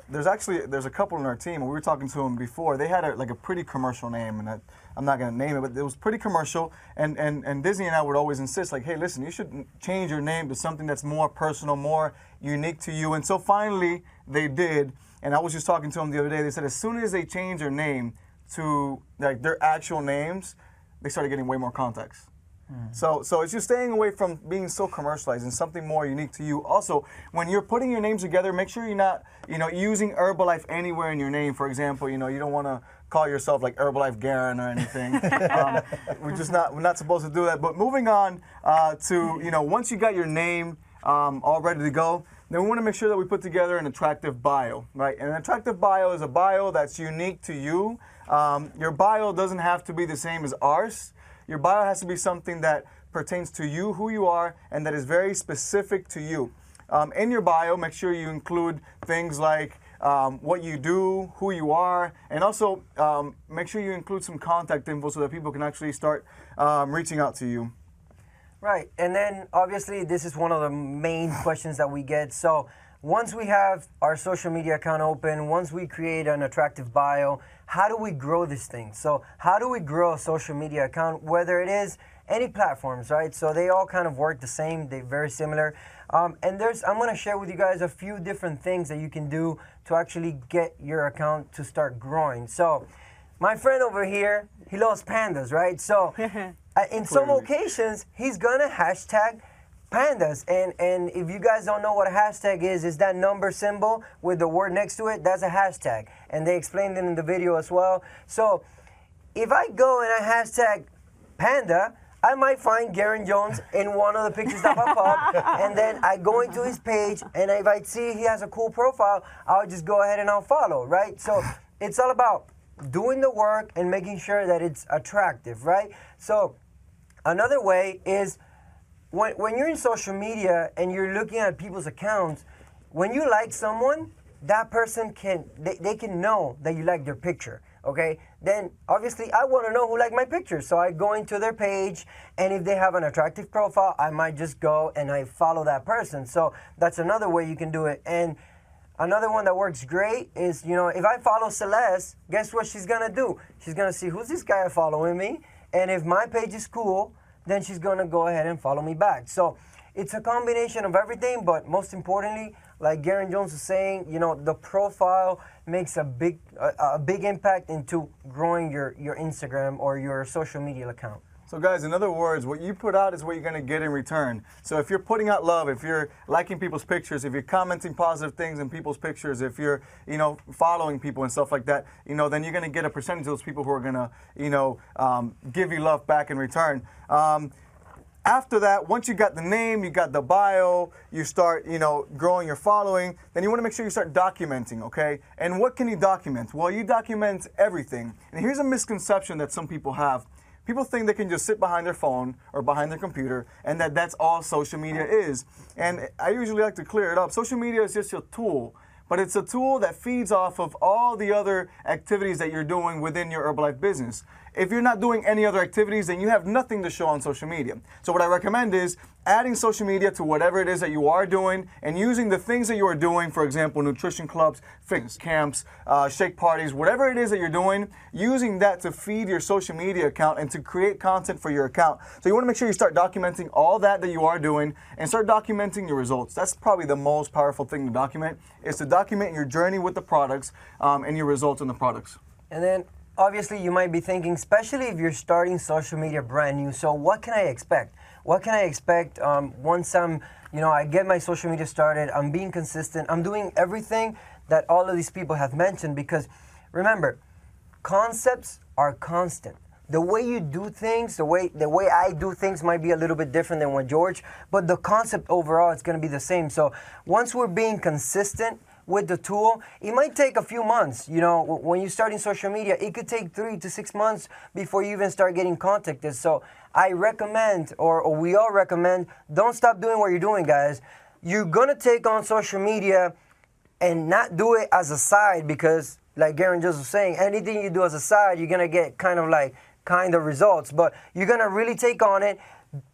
there's a couple in our team, and we were talking to them before. They had a pretty commercial name, and I'm not going to name it, but it was pretty commercial. And Disney and I would always insist, like, hey, listen, you should change your name to something that's more personal, more unique to you. And so finally, they did. And I was just talking to them the other day. They said as soon as they changed their name to like their actual names, they started getting way more contacts. So it's just staying away from being so commercialized and something more unique to you. Also, when you're putting your names together, make sure you're not, using Herbalife anywhere in your name. For example, you don't want to call yourself like Herbalife Garen or anything. We're not supposed to do that. But moving on to, once you got your name all ready to go, then we want to make sure that we put together an attractive bio, right? And an attractive bio is a bio that's unique to you. Your bio doesn't have to be the same as ours. Your bio has to be something that pertains to you, who you are, and that is very specific to you. In your bio, make sure you include things like what you do, who you are, and also make sure you include some contact info so that people can actually start reaching out to you. Right, and then obviously this is one of the main questions that we get. So once we have our social media account open, once we create an attractive bio, how do we grow this thing? So how do we grow a social media account, whether it is any platforms, right? So they all kind of work the same, they're very similar. And I'm gonna share with you guys a few different things that you can do to actually get your account to start growing. So my friend over here, he loves pandas, right? So in some occasions, he's gonna hashtag pandas, and if you guys don't know what a hashtag is that number symbol with the word next to it. That's a hashtag, and they explained it in the video as well. So if I go and I hashtag panda, I might find Garen Jones in one of the pictures that pop up, and then I go into his page, and if I see he has a cool profile, I'll just go ahead and I'll follow, right? So it's all about doing the work and making sure that it's attractive, right? So another way is when you're in social media and you're looking at people's accounts, when you like someone, that person they can know that you like their picture, okay? Then obviously I want to know who liked my picture, so I go into their page, and if they have an attractive profile, I might just go and I follow that person. So that's another way you can do it. And another one that works great is, if I follow Celeste, guess what she's gonna do? She's gonna see, who's this guy following me? And if my page is cool, then she's gonna go ahead and follow me back. So it's a combination of everything, but most importantly, like Garen Jones was saying, the profile makes a big impact into growing your Instagram or your social media account. So guys, in other words, what you put out is what you're going to get in return. So if you're putting out love, if you're liking people's pictures, if you're commenting positive things in people's pictures, if you're, following people and stuff like that, then you're going to get a percentage of those people who are going to, give you love back in return. After that, once you got the name, you got the bio, you start, growing your following, then you want to make sure you start documenting, okay? And what can you document? Well, you document everything. And here's a misconception that some people have. People think they can just sit behind their phone or behind their computer and that's all social media is. And I usually like to clear it up. Social media is just a tool, but it's a tool that feeds off of all the other activities that you're doing within your Herbalife business. If you're not doing any other activities, then you have nothing to show on social media. So what I recommend is adding social media to whatever it is that you are doing and using the things that you are doing, for example, nutrition clubs, fitness camps, shake parties, whatever it is that you're doing, using that to feed your social media account and to create content for your account. So you want to make sure you start documenting all that you are doing and start documenting your results. That's probably the most powerful thing to document, is to document your journey with the products and your results in the products. And then obviously you might be thinking, especially if you're starting social media brand new, so what can I expect? What can I expect once I get my social media started, I'm being consistent, I'm doing everything that all of these people have mentioned? Because remember, concepts are constant. the way you do things, the way I do things might be a little bit different than what George, but the concept overall is going to be the same. So once we're being consistent with the tool, it might take a few months. You know, when you're starting social media, it could take 3 to 6 months before you even start getting contacted. So I recommend, or we all recommend, don't stop doing what you're doing, guys. You're gonna take on social media and not do it as a side, because like Garen just was saying, anything you do as a side, you're gonna get kind of results. But you're gonna really take on it,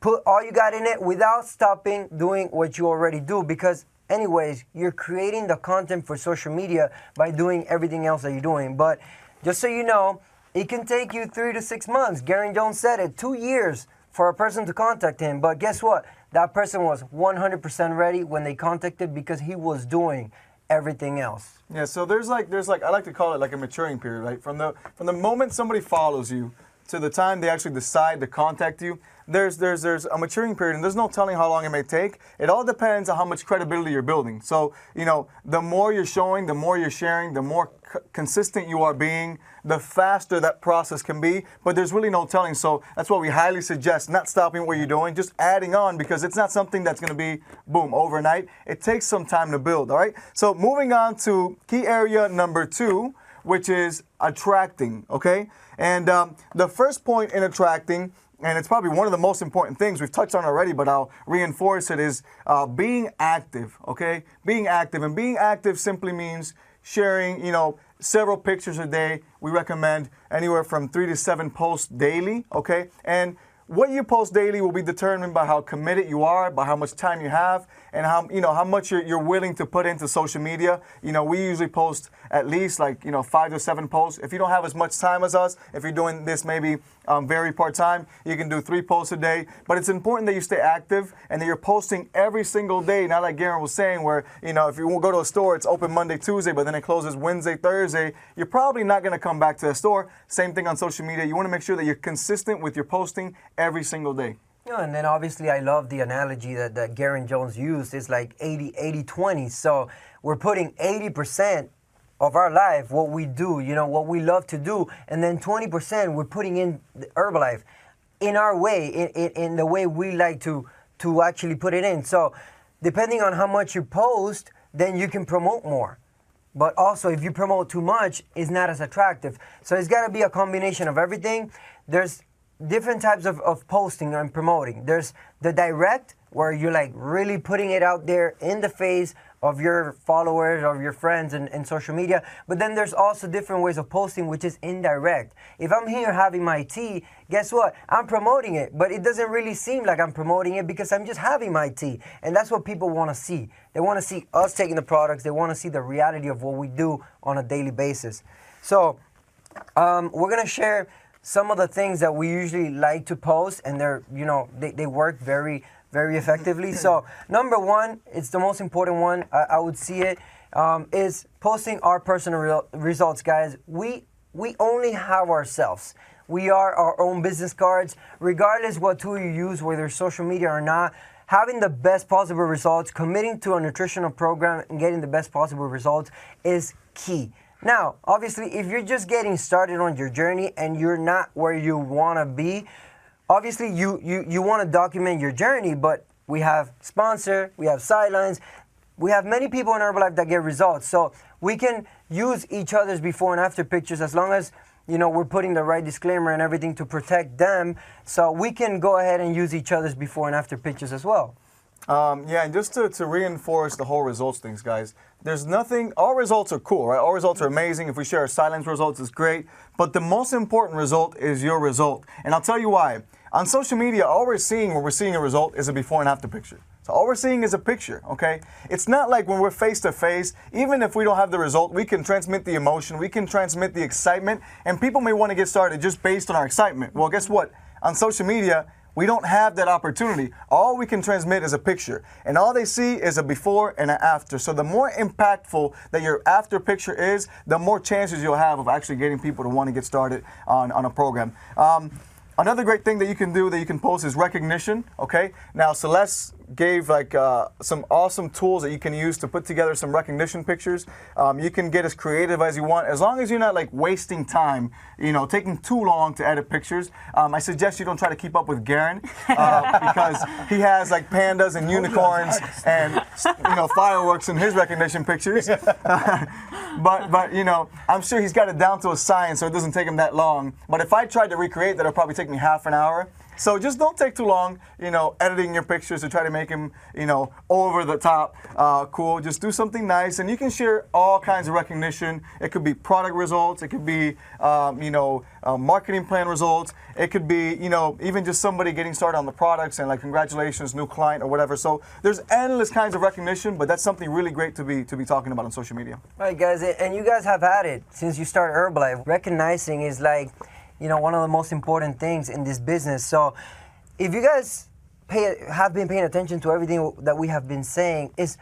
put all you got in it without stopping doing what you already do, because anyways, you're creating the content for social media by doing everything else that you're doing. But just so you know, it can take you 3 to 6 months. Garen Jones said it, 2 years for a person to contact him. But guess what? That person was 100% ready when they contacted, because he was doing everything else. Yeah, so there's like I like to call it like a maturing period, right? From the moment somebody follows you to the time they actually decide to contact you, there's a maturing period, and there's no telling how long it may take. It all depends on how much credibility you're building. So, you know, the more you're showing, the more you're sharing, the more consistent you are being, the faster that process can be. But there's really no telling. So that's why we highly suggest not stopping what you're doing, just adding on, because it's not something that's going to be, boom, overnight. It takes some time to build, all right? So moving on to key area number 2, which is attracting, okay? And the first point in attracting, and it's probably one of the most important things we've touched on already, but I'll reinforce it, is being active, okay? Being active. And being active simply means sharing, you know, several pictures a day. We recommend anywhere from 3 to 7 posts daily, okay? And what you post daily will be determined by how committed you are, by how much time you have, and how much you're willing to put into social media. You know, we usually post at least 5 to 7 posts. If you don't have as much time as us, if you're doing this maybe very part-time, you can do 3 posts a day. But it's important that you stay active and that you're posting every single day. Not like Garen was saying, where, you know, if you go to a store, it's open Monday, Tuesday, but then it closes Wednesday, Thursday. You're probably not going to come back to the store. Same thing on social media. You want to make sure that you're consistent with your posting every single day. Yeah, and then obviously I love the analogy that Garen Jones used. It's like 80-20. So we're putting 80% of our life, what we do, you know, what we love to do, and then 20% we're putting in Herbalife in our way, in the way we like to actually put it in. So depending on how much you post, then you can promote more. But also, if you promote too much, it's not as attractive. So it's got to be a combination of everything. There's different types of posting and promoting. There's the direct, where you're like really putting it out there in the face of your followers, of your friends and social media. But then there's also different ways of posting, which is indirect. If I'm here having my tea, guess what? I'm promoting it, but it doesn't really seem like I'm promoting it, because I'm just having my tea. And that's what people want to see. They want to see us taking the products. They want to see the reality of what we do on a daily basis. So we're going to share some of the things that we usually like to post, and they work very, very effectively. So number 1, it's the most important one, I would see it, is posting our personal results, guys. We only have ourselves. We are our own business cards, regardless what tool you use, whether social media or not. Having the best possible results, committing to a nutritional program and getting the best possible results is key. Now, obviously, if you're just getting started on your journey and you're not where you want to be, obviously you want to document your journey, but we have sponsor, we have sidelines, we have many people in Herbalife that get results. So we can use each other's before and after pictures, as long as, you know, we're putting the right disclaimer and everything to protect them. So we can go ahead and use each other's before and after pictures as well. Yeah, and just to reinforce the whole results things, guys, there's nothing, all results are cool, right? All results are amazing. If we share our silence results, it's great. But the most important result is your result. And I'll tell you why. On social media, all we're seeing when we're seeing a result is a before and after picture. So all we're seeing is a picture, okay? It's not like when we're face to face, even if we don't have the result, we can transmit the emotion, we can transmit the excitement, and people may want to get started just based on our excitement. Well, guess what? On social media, we don't have that opportunity. All we can transmit is a picture, and all they see is a before and an after. So the more impactful that your after picture is, the more chances you'll have of actually getting people to want to get started on a program. Another great thing that you can do, that you can post, is recognition, okay? Now, Celeste gave like some awesome tools that you can use to put together some recognition pictures. You can get as creative as you want, as long as you're not like wasting time, taking too long to edit pictures. I suggest you don't try to keep up with Garen because he has like pandas and unicorns and fireworks in his recognition pictures. But I'm sure he's got it down to a science, so it doesn't take him that long. But if I tried to recreate that, it'll probably take me half an hour. So just don't take too long, editing your pictures to try to make them, over the top cool. Just do something nice, and you can share all kinds of recognition. It could be product results. It could be, marketing plan results. It could be, even just somebody getting started on the products and like congratulations, new client or whatever. So there's endless kinds of recognition, but that's something really great to be talking about on social media. All right, guys, and you guys have had it since you started Herbalife. Recognizing is like, one of the most important things in this business. So if you guys have been paying attention to everything that we have been saying, is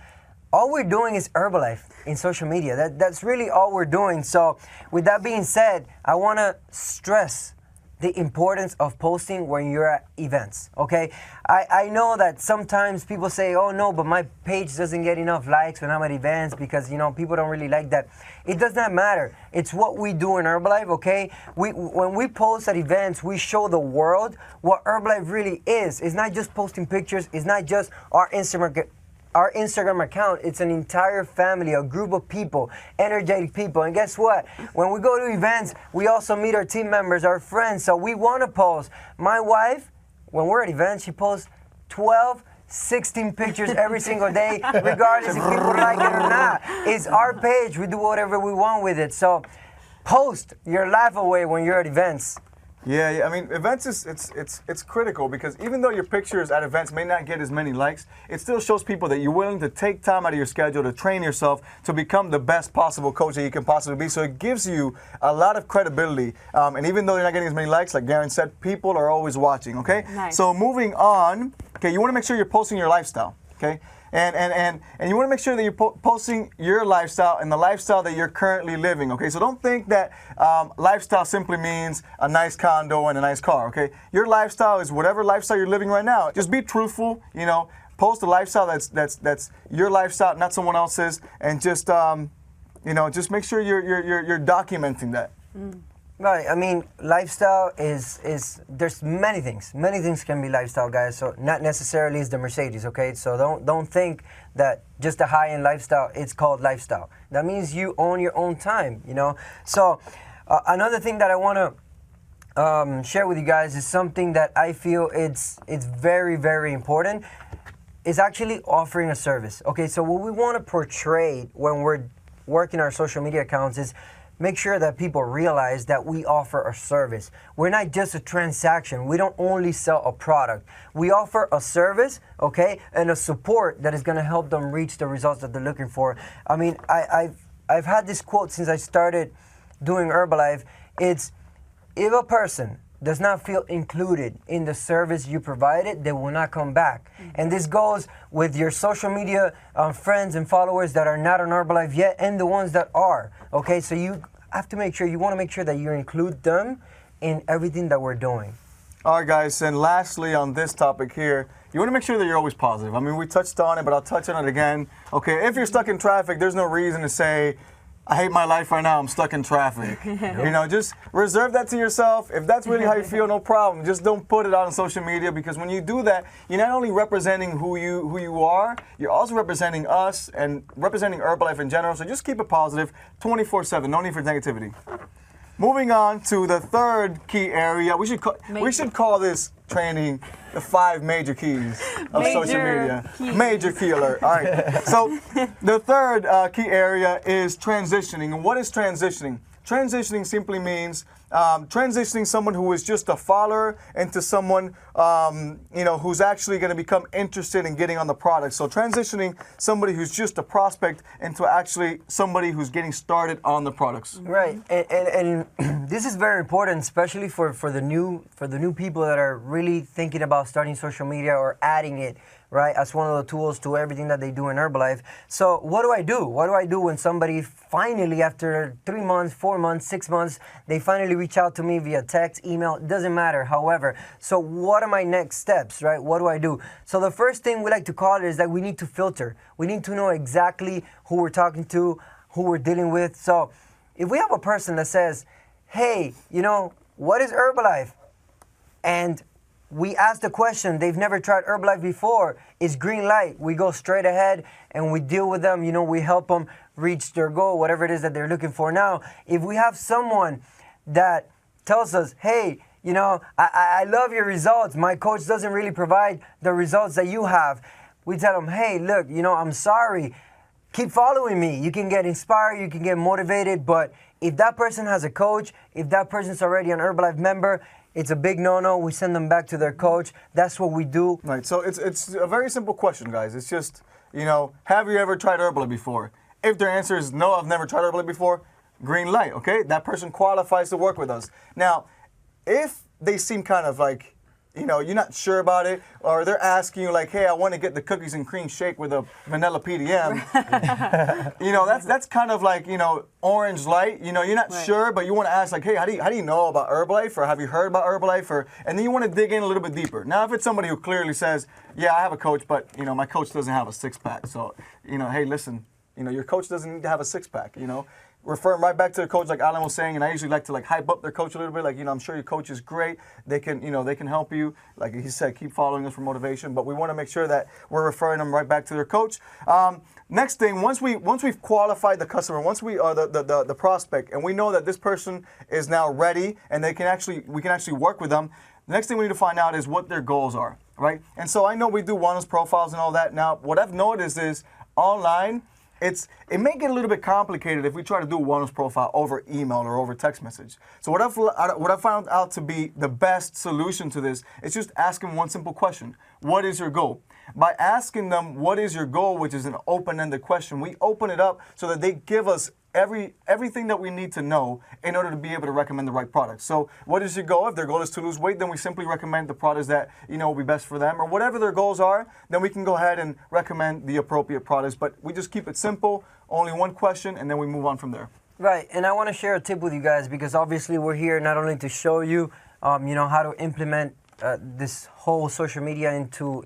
all we're doing is Herbalife in social media. That's really all we're doing. So with that being said, I want to stress the importance of posting when you're at events, okay? I know that sometimes people say, oh no, but my page doesn't get enough likes when I'm at events because, people don't really like that. It does not matter. It's what we do in Herbalife, okay? When we post at events, we show the world what Herbalife really is. It's not just posting pictures. It's not just our Instagram account. It's an entire family, a group of people, energetic people. And guess what? When we go to events, we also meet our team members, our friends. So we want to post. My wife, when we're at events, she posts 12, 16 pictures every single day, regardless if people like it or not. It's our page. We do whatever we want with it. So post your life away when you're at events. Yeah, I mean, events it's critical because even though your pictures at events may not get as many likes, it still shows people that you're willing to take time out of your schedule to train yourself to become the best possible coach that you can possibly be. So it gives you a lot of credibility. And even though you're not getting as many likes, like Garen said, people are always watching, okay? Nice. So moving on, okay, you want to make sure you're posting your lifestyle, okay? And you want to make sure that you're posting your lifestyle and the lifestyle that you're currently living, okay? So don't think that lifestyle simply means a nice condo and a nice car, okay? Your lifestyle is whatever lifestyle you're living right now. Just be truthful, post a lifestyle that's your lifestyle, not someone else's, and just just make sure you're documenting that. Right, I mean, lifestyle is there's many things. Many things can be lifestyle, guys. So not necessarily is the Mercedes, okay? So don't think that just a high-end lifestyle, it's called lifestyle. That means you own your own time, So another thing that I want to share with you guys is something that I feel it's very, very important. Is actually offering a service, okay? So what we want to portray when we're working our social media accounts is make sure that people realize that we offer a service. We're not just a transaction. We don't only sell a product. We offer a service, okay, and a support that is going to help them reach the results that they're looking for. I mean, I've had this quote since I started doing Herbalife. It's, if a person does not feel included in the service you provided, they will not come back. And this goes with your social media friends and followers that are not on Herbalife yet and the ones that are. Okay, so you have to make sure, you want to make sure that you include them in everything that we're doing. All right, guys, and lastly on this topic here, you want to make sure that you're always positive. I mean, we touched on it, but I'll touch on it again. Okay, if you're stuck in traffic, there's no reason to say, I hate my life right now, I'm stuck in traffic. Just reserve that to yourself. If that's really how you feel, no problem. Just don't put it out on social media, because when you do that, you're not only representing who you are, you're also representing us and representing Herbalife in general. So just keep it positive 24/7. No need for negativity. Moving on to the third key area. We should call this training the 5 major keys of social media. Major key alert. All right. So the third key area is transitioning. And what is transitioning? Transitioning simply means transitioning someone who is just a follower into someone who's actually going to become interested in getting on the product. So transitioning somebody who's just a prospect into actually somebody who's getting started on the products. Right, and this is very important, especially for the new people that are really thinking about starting social media or adding it right? As one of the tools to everything that they do in Herbalife. So what do I do? What do I do when somebody finally, after 3 months, 4 months, 6 months, they finally reach out to me via text, email, it doesn't matter, however. So what are my next steps, right? What do I do? So the first thing we like to call it is that we need to filter. We need to know exactly who we're talking to, who we're dealing with. So if we have a person that says, hey, you know, what is Herbalife? And we ask the question, they've never tried Herbalife before, it's green light. We go straight ahead and we deal with them, you know, we help them reach their goal, whatever it is that they're looking for. Now, if we have someone that tells us, hey, you know, I love your results, my coach doesn't really provide the results that you have, we tell them, hey, look, you know, I'm sorry, keep following me. You can get inspired, you can get motivated, but if that person has a coach, if that person's already an Herbalife member, it's a big no-no. We send them back to their coach. That's what we do. Right, so it's a very simple question, guys. It's just, you know, have you ever tried Herbalife before? If their answer is no, I've never tried Herbalife before, green light, okay? That person qualifies to work with us. Now, if they seem kind of like, you know, you're not sure about it, or they're asking you like, hey, I want to get the cookies and cream shake with a vanilla PDM, you know, that's kind of like, you know, orange light. You know, you're not sure, but you want to ask like, hey, how do you know about Herbalife, or have you heard about Herbalife, or, and then you want to dig in a little bit deeper. Now, if it's somebody who clearly says, yeah, I have a coach, but, you know, my coach doesn't have a six-pack, so, you know, hey, listen, you know, your coach doesn't need to have a six-pack, you know. Refer them right back to the coach, like Alan was saying, and I usually like to like hype up their coach a little bit. Like, you know, I'm sure your coach is great. They can, you know, they can help you. Like he said, keep following us for motivation. But we want to make sure that we're referring them right back to their coach. Next thing, once we've qualified the customer, once we are the prospect, and we know that this person is now ready, and we can actually work with them. The next thing we need to find out is what their goals are, right? And so I know we do wellness profiles and all that. Now, what I've noticed is online, it may get a little bit complicated if we try to do a wellness profile over email or over text message. So what I found out to be the best solution to this is just asking one simple question. What is your goal? By asking them what is your goal, which is an open-ended question, we open it up so that they give us everything that we need to know in order to be able to recommend the right product. So what is your goal? If their goal is to lose weight, then we simply recommend the products that, you know, will be best for them, or whatever their goals are, then we can go ahead and recommend the appropriate products. But we just keep it simple, only one question, and then we move on from there. Right, and I want to share a tip with you guys, because obviously we're here not only to show you, you know, how to implement this whole social media into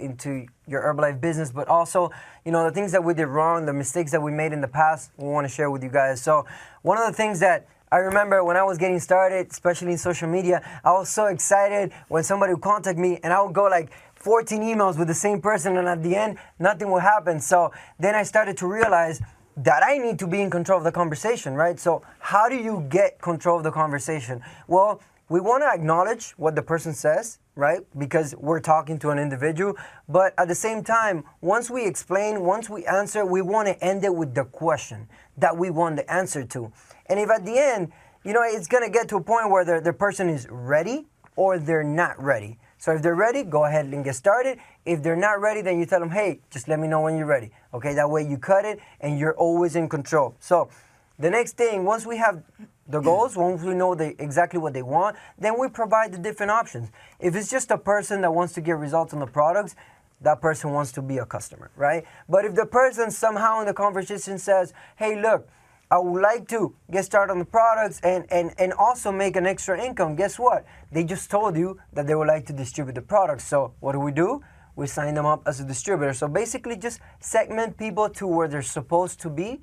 your Herbalife business, but also, you know, the things that we did wrong, the mistakes that we made in the past, we want to share with you guys. So one of the things that I remember when I was getting started, especially in social media, I was so excited when somebody would contact me, and I would go like 14 emails with the same person, and at the end, nothing would happen. So then I started to realize that I need to be in control of the conversation, right? So how do you get control of the conversation? Well, we want to acknowledge what the person says, right? Because we're talking to an individual. But at the same time, once we explain, once we answer, we want to end it with the question that we want the answer to. And if at the end, you know, it's going to get to a point where the person is ready or they're not ready. So if they're ready, go ahead and get started. If they're not ready, then you tell them, hey, just let me know when you're ready. Okay, that way you cut it and you're always in control. So the next thing, once we have the goals, once we know exactly what they want, then we provide the different options. If it's just a person that wants to get results on the products, that person wants to be a customer, right? But if the person somehow in the conversation says, hey, look, I would like to get started on the products and also make an extra income, guess what? They just told you that they would like to distribute the products. So what do? We sign them up as a distributor. So basically just segment people to where they're supposed to be.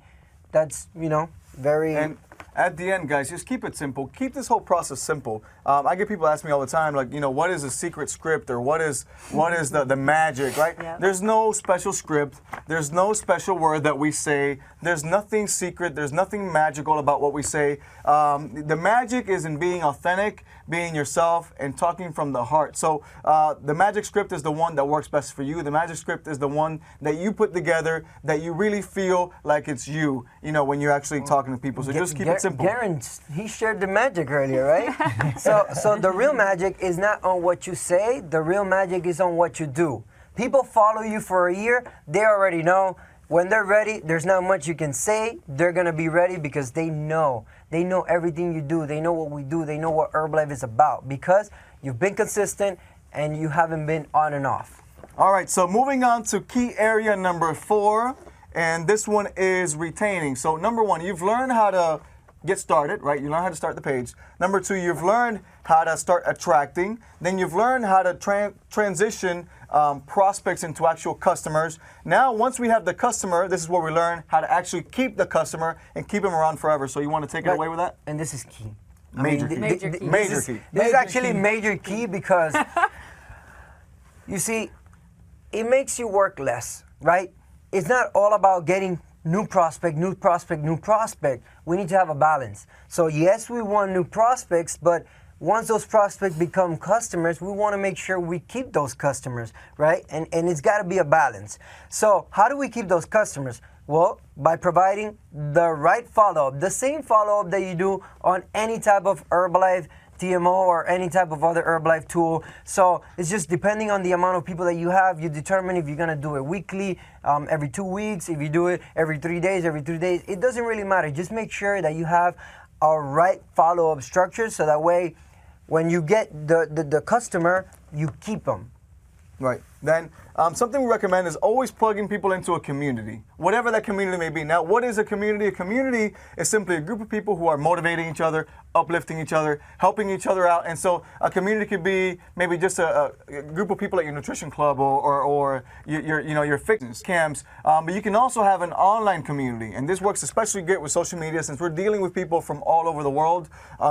That's, you know, very... And at the end, guys, just keep it simple. Keep this whole process simple. I get people ask me all the time, like, you know, what is a secret script, or what is the magic, right? Yep. There's no special script. There's no special word that we say. There's nothing secret. There's nothing magical about what we say. The magic is in being authentic, being yourself, and talking from the heart. So the magic script is the one that works best for you. The magic script is the one that you put together, that you really feel like it's you know, when you're actually talking to people. So just keep it simple. Garen, he shared the magic earlier, right? So the real magic is not on what you say. The real magic is on what you do. People follow you for a year. They already know. When they're ready, there's not much you can say. They're going to be ready because they know. They know everything you do. They know what we do. They know what Herbalife is about because you've been consistent and you haven't been on and off. All right, so moving on to key area number 4, and this one is retaining. So number 1, you've learned how to get started, right? You learn how to start the page. Number 2, you've learned how to start attracting. Then you've learned how to transition prospects into actual customers. Now, once we have the customer, this is where we learn how to actually keep the customer and keep them around forever. So you want to take it away with that? And this is key. Major key. Major key. Major key. This is actually major key because, you see, it makes you work less, right? It's not all about getting new prospect. We need to have a balance. So yes, we want new prospects, but once those prospects become customers, we want to make sure we keep those customers, right? And it's got to be a balance. So how do we keep those customers? Well, by providing the right follow-up, the same follow-up that you do on any type of Herbalife TMO or any type of other Herbalife tool. So it's just depending on the amount of people that you have, you determine if you're going to do it weekly, every 2 weeks, if you do it every 3 days, it doesn't really matter. Just make sure that you have a right follow-up structure so that way when you get the customer, you keep them. Right. Then something we recommend is always plugging people into a community, whatever that community may be. Now, what is a community? A community is simply a group of people who are motivating each other, uplifting each other, helping each other out. And so a community could be maybe just a group of people at your nutrition club or your fitness camps. But you can also have an online community. And this works especially good with social media since we're dealing with people from all over the world.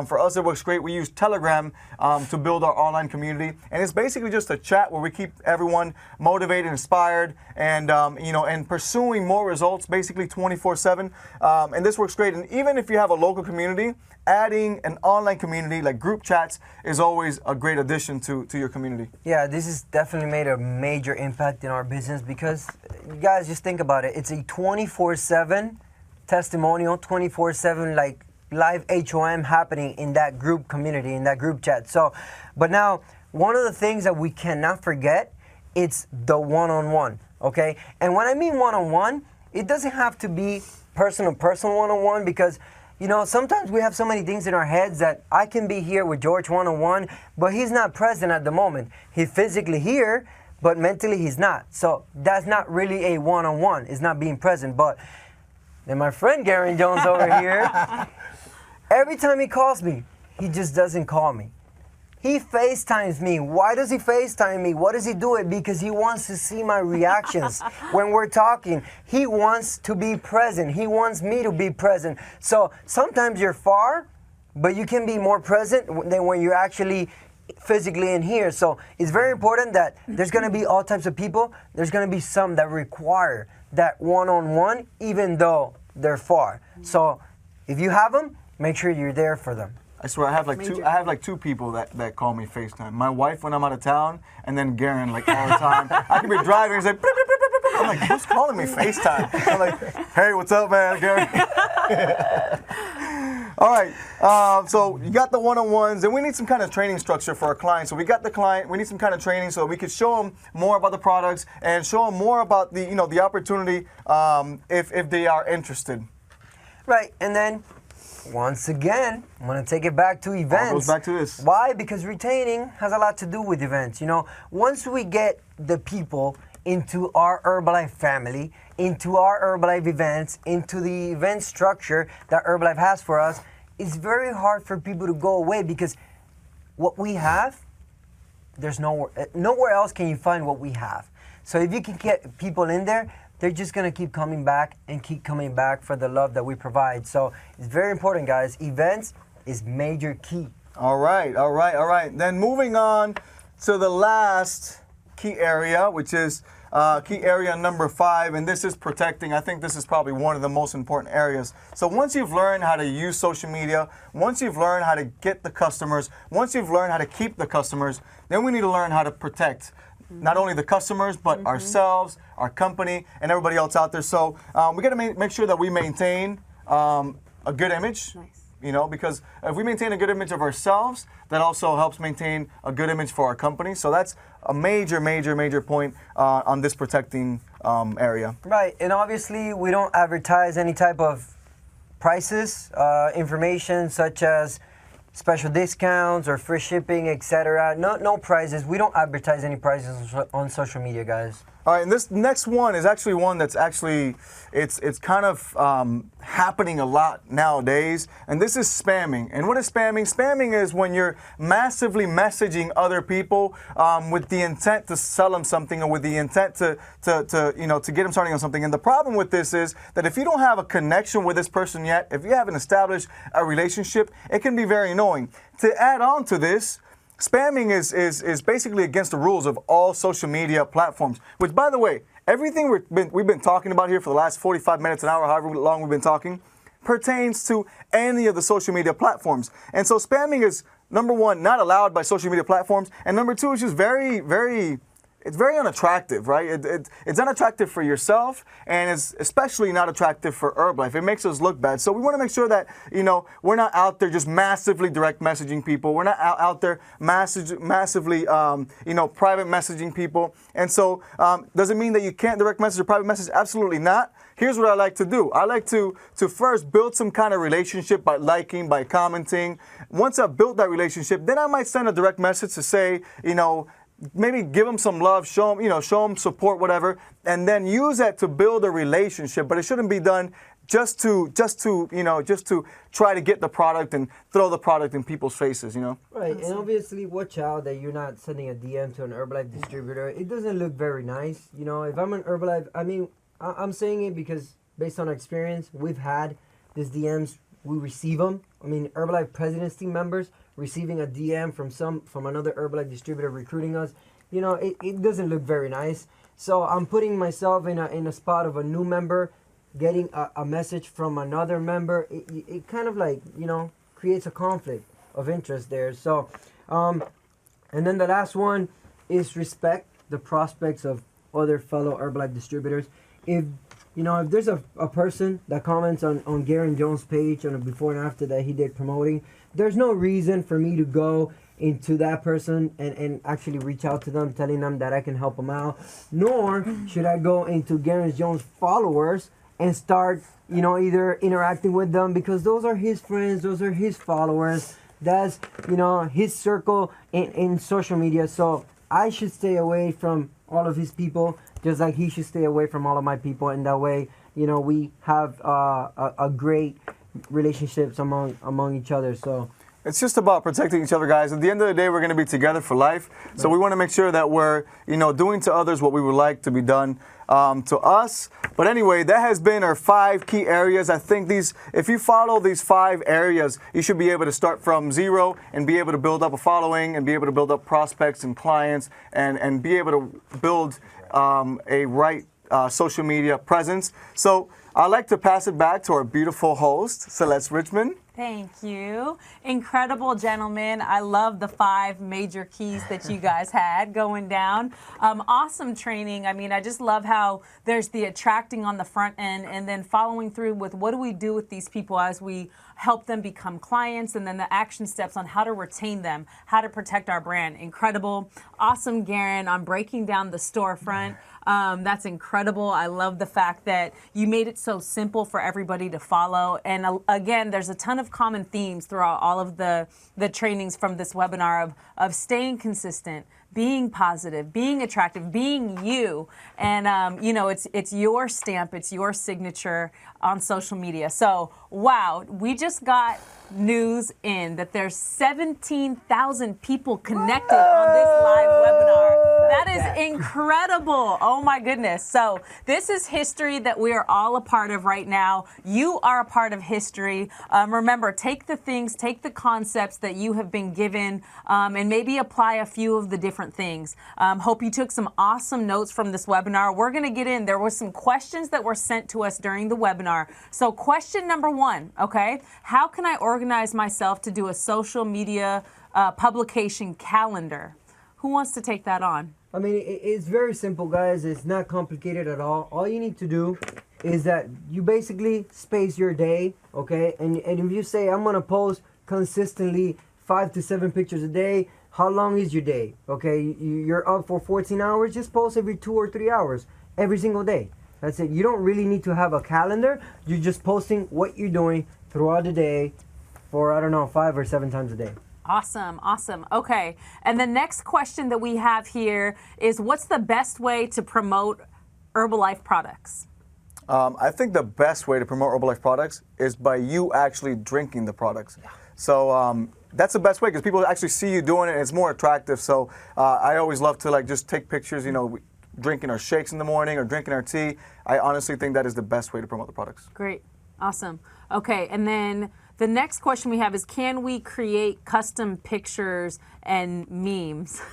For us, it works great. We use Telegram to build our online community. And it's basically just a chat where we keep everyone motivated, inspired, and and pursuing more results basically 24/7. And this works great. And even if you have a local community, adding an online community like group chats is always a great addition to your community. Yeah, this has definitely made a major impact in our business because you guys just think about it. It's a 24/7 testimonial, 24/7 like live HOM happening in that group community, in that group chat. So, but now one of the things that we cannot forget, it's the one-on-one, okay? And when I mean one-on-one, it doesn't have to be person-to-person one-on-one because, sometimes we have so many things in our heads that I can be here with George one-on-one, but he's not present at the moment. He's physically here, but mentally he's not. So that's not really a one-on-one. It's not being present. But then my friend Garen Jones over here, every time he calls me, he just doesn't call me. He FaceTimes me. Why does he FaceTime me? What does he do it? Because he wants to see my reactions when we're talking. He wants to be present. He wants me to be present. So sometimes you're far, but you can be more present than when you're actually physically in here. So it's very important that there's going to be all types of people. There's going to be some that require that one-on-one, even though they're far. So if you have them, make sure you're there for them. I swear I have like two people that call me FaceTime. My wife when I'm out of town, and then Garen like all the time. I can be driving, he's like, beep, beep, beep, beep, beep. I'm like, who's calling me FaceTime? I'm like, hey, what's up, man, Garen? All right, so you got the one-on-ones, and we need some kind of training structure for our clients. So we got the client, we need some kind of training so we could show them more about the products and show them more about the the opportunity if they are interested. Right, and then once again, I'm going to take it back to events. All goes back to this. Why? Because retaining has a lot to do with events. Once we get the people into our Herbalife family, into our Herbalife events, into the event structure that Herbalife has for us, it's very hard for people to go away because what we have, there's nowhere else can you find what we have. So if you can get people in there, they're just going to keep coming back and keep coming back for the love that we provide. So it's very important, guys. Events is major key. All right. Then moving on to the last key area, which is key area number 5, and this is protecting. I think this is probably one of the most important areas. So once you've learned how to use social media, once you've learned how to get the customers, once you've learned how to keep the customers, then we need to learn how to protect not only the customers, but ourselves, our company, and everybody else out there. So we got to make sure that we maintain a good image. Nice. Because if we maintain a good image of ourselves, that also helps maintain a good image for our company. So that's a major point on this protecting area. Right, and obviously we don't advertise any type of prices, information such as special discounts or free shipping, etc. No prizes. We don't advertise any prizes on social media, guys. All right, and this next one is actually one that's it's kind of happening a lot nowadays, and this is spamming. And what is spamming? Spamming is when you're massively messaging other people with the intent to sell them something or with the intent to get them starting on something. And the problem with this is that if you don't have a connection with this person yet, if you haven't established a relationship, it can be very annoying. To add on to this, spamming is basically against the rules of all social media platforms, which, by the way, everything we've been talking about here for the last 45 minutes, an hour, however long we've been talking, pertains to any of the social media platforms. And so spamming is, number one, not allowed by social media platforms, and number two, it's just it's very unattractive, right? It's unattractive for yourself, and it's especially not attractive for Herbalife. It makes us look bad. So we want to make sure that, we're not out there just massively direct messaging people. We're not out there massively, private messaging people. And so does it mean that you can't direct message or private message? Absolutely not. Here's what I like to do. I like to first build some kind of relationship by liking, by commenting. Once I've built that relationship, then I might send a direct message to say, maybe give them some love, show them support, whatever, and then use that to build a relationship. But it shouldn't be done just to try to get the product and throw the product in people's faces, Right, and obviously watch out that you're not sending a DM to an Herbalife distributor. It doesn't look very nice. If I'm an Herbalife, I'm saying it because based on experience, we've had these DMs, we receive them. Herbalife President's team members receiving a DM from another Herbalife distributor recruiting us, it doesn't look very nice. So I'm putting myself in a spot of a new member, getting a message from another member. It kind of creates a conflict of interest there. So, and then the last one is respect the prospects of other fellow Herbalife distributors. If there's a person that comments on Garen Jones' page on a before and after that he did promoting, there's no reason for me to go into that person and actually reach out to them, telling them that I can help them out. Nor should I go into Garen Jones' followers and start, either interacting with them, because those are his friends, those are his followers. That's, his circle in social media. So I should stay away from all of his people, just like he should stay away from all of my people. And that way, we have a great relationships among each other. So it's just about protecting each other, guys. At the end of the day, we're going to be together for life. Right. So we want to make sure that we're, doing to others what we would like to be done to us. But anyway, that has been our 5 key areas. I think if you follow these 5 areas, you should be able to start from zero and be able to build up a following and be able to build up prospects and clients and be able to build a right social media presence. So I'd like to pass it back to our beautiful host, Celeste Richmond. Thank you. Incredible, gentlemen. I love the 5 major keys that you guys had going down. Awesome training. I just love how there's the attracting on the front end and then following through with what do we do with these people as we help them become clients, and then the action steps on how to retain them, how to protect our brand. Incredible. Awesome, Garen, on breaking down the storefront. That's incredible. I love the fact that you made it so simple for everybody to follow. And again, there's a ton of common themes throughout all of the trainings from this webinar of staying consistent, being positive, being attractive, being you. And, it's your stamp, it's your signature on social media. So, wow, we just got news in that there's 17,000 people connected on this live webinar. That is incredible. Oh my goodness. So this is history that we are all a part of right now. You are a part of history. Remember, take the concepts that you have been given and maybe apply a few of the different things. Hope you took some awesome notes from this webinar. We're going to get in. There were some questions that were sent to us during the webinar. So question number 1, okay? How can I organize myself to do a social media publication calendar? Who wants to take that on? It's very simple, guys. It's not complicated at all. All you need to do is that you basically space your day, okay? And if you say, I'm going to post consistently 5 to 7 pictures a day, how long is your day? Okay, you're up for 14 hours, just post every 2 or 3 hours, every single day. That's it. You don't really need to have a calendar. You're just posting what you're doing throughout the day, for, I don't know, 5 or 7 times a day. Awesome, awesome. Okay, and the next question that we have here is, what's the best way to promote Herbalife products? I think the best way to promote Herbalife products is by you actually drinking the products. Yeah. So that's the best way, because people actually see you doing it, and it's more attractive. So I always love to like just take pictures, you know, drinking our shakes in the morning or drinking our tea. I honestly think that is the best way to promote the products. Great, awesome. Okay, and then the next question we have is, can we create custom pictures and memes?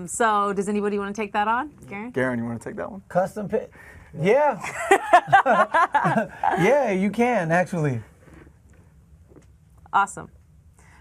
So does anybody want to take that on? Garen, you want to take that one? Custom pic? Yeah. Yeah, you can actually. Awesome.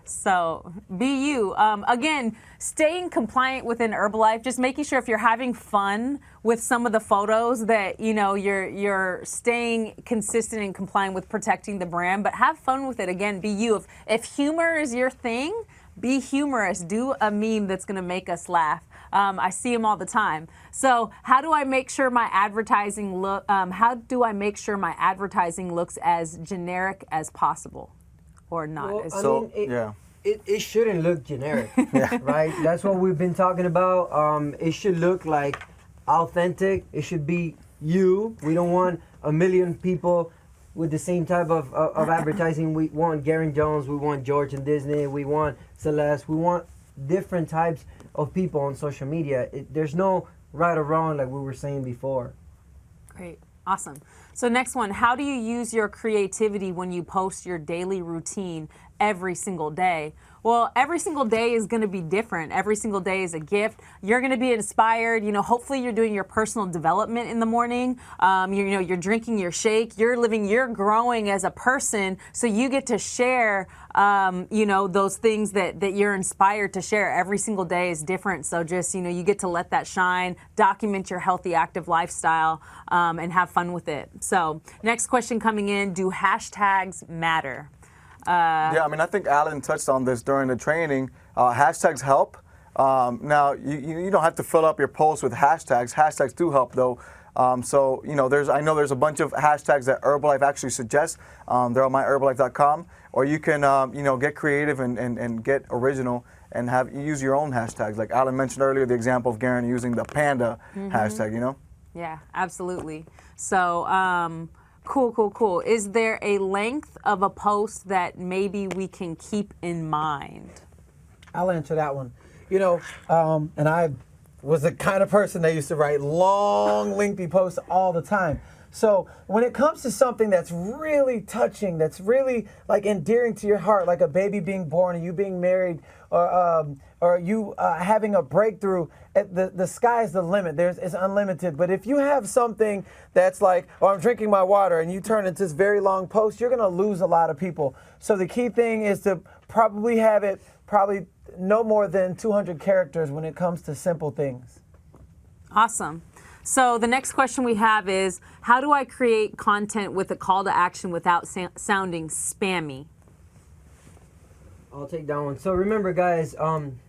So be you. Again, staying compliant within Herbalife, just making sure if you're having fun with some of the photos that, you know, you're staying consistent and compliant with protecting the brand, but have fun with it. Again, be you. If humor is your thing, be humorous. Do a meme that's going to make us laugh. I see them all the time. So how do I make sure my advertising looks as generic as possible, or not? Well, it shouldn't look generic, right? That's what we've been talking about. It should look like authentic. It should be you. We don't want a million people with the same type of advertising. We want Garen Jones, we want George and Disney, we want Celeste, we want different types of people on social media. There's no right or wrong, like we were saying before. Great, awesome. So next one, how do you use your creativity when you post your daily routine every single day? Well, every single day is going to be different. Every single day is a gift. You're going to be inspired. You know, hopefully you're doing your personal development in the morning. You're drinking your shake. You're growing as a person. So you get to share, those things that you're inspired to share. Every single day is different. So just, you get to let that shine, document your healthy, active lifestyle, and have fun with it. So next question coming in, do hashtags matter? Yeah, I mean, I think Alan touched on this during the training. Hashtags help. Now, you don't have to fill up your posts with hashtags. Hashtags do help, though. I know there's a bunch of hashtags that Herbalife actually suggests. They're on myherbalife.com. Or you can, get creative and get original and use your own hashtags. Like Alan mentioned earlier, the example of Garen using the panda hashtag, Yeah, absolutely. So, Cool. Is there a length of a post that maybe we can keep in mind? I'll answer that one. And I was the kind of person that used to write long, lengthy posts all the time. So when it comes to something that's really touching, that's really like endearing to your heart, like a baby being born, or you being married, or you having a breakthrough, the sky's the limit. It's unlimited. But if you have something that's like, I'm drinking my water, and you turn into this very long post, you're going to lose a lot of people. So the key thing is to probably have it no more than 200 characters when it comes to simple things. Awesome. So the next question we have is, how do I create content with a call to action without sounding spammy? I'll take that one. So remember, guys,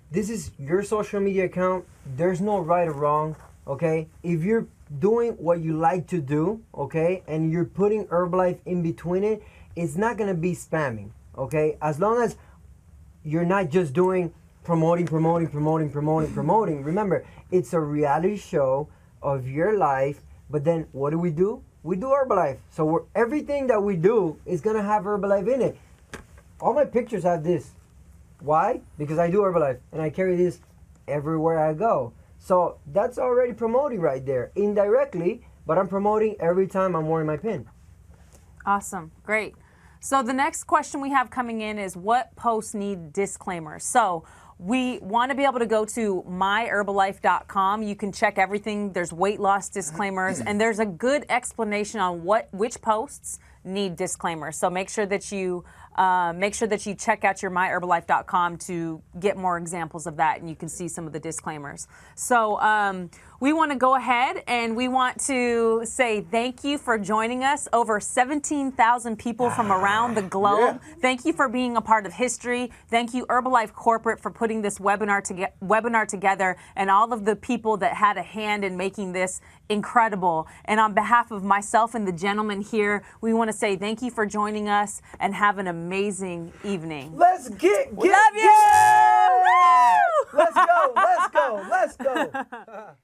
this is your social media account. There's no right or wrong, okay? If you're doing what you like to do, okay, and you're putting Herbalife in between it, it's not going to be spamming, okay? As long as you're not just doing promoting. Remember, it's a reality show of your life, but then what do? We do Herbalife. So everything that we do is going to have Herbalife in it. All my pictures have this. Why? Because I do Herbalife, and I carry this everywhere I go. So that's already promoting right there, indirectly, but I'm promoting every time I'm wearing my pin. Awesome, great. So the next question we have coming in is, what posts need disclaimers? So we want to be able to go to myherbalife.com. You can check everything. There's weight loss disclaimers, and there's a good explanation on which posts need disclaimers. So make sure that you check out your myherbalife.com to get more examples of that, and you can see some of the disclaimers. So we want to go ahead and we want to say thank you for joining us. Over 17,000 people from around the globe. Yeah. Thank you for being a part of history. Thank you, Herbalife Corporate, for putting this webinar together, and all of the people that had a hand in making this incredible. And on behalf of myself and the gentleman here, we want to to say thank you for joining us and have an amazing evening. Let's get Love you! Let's go.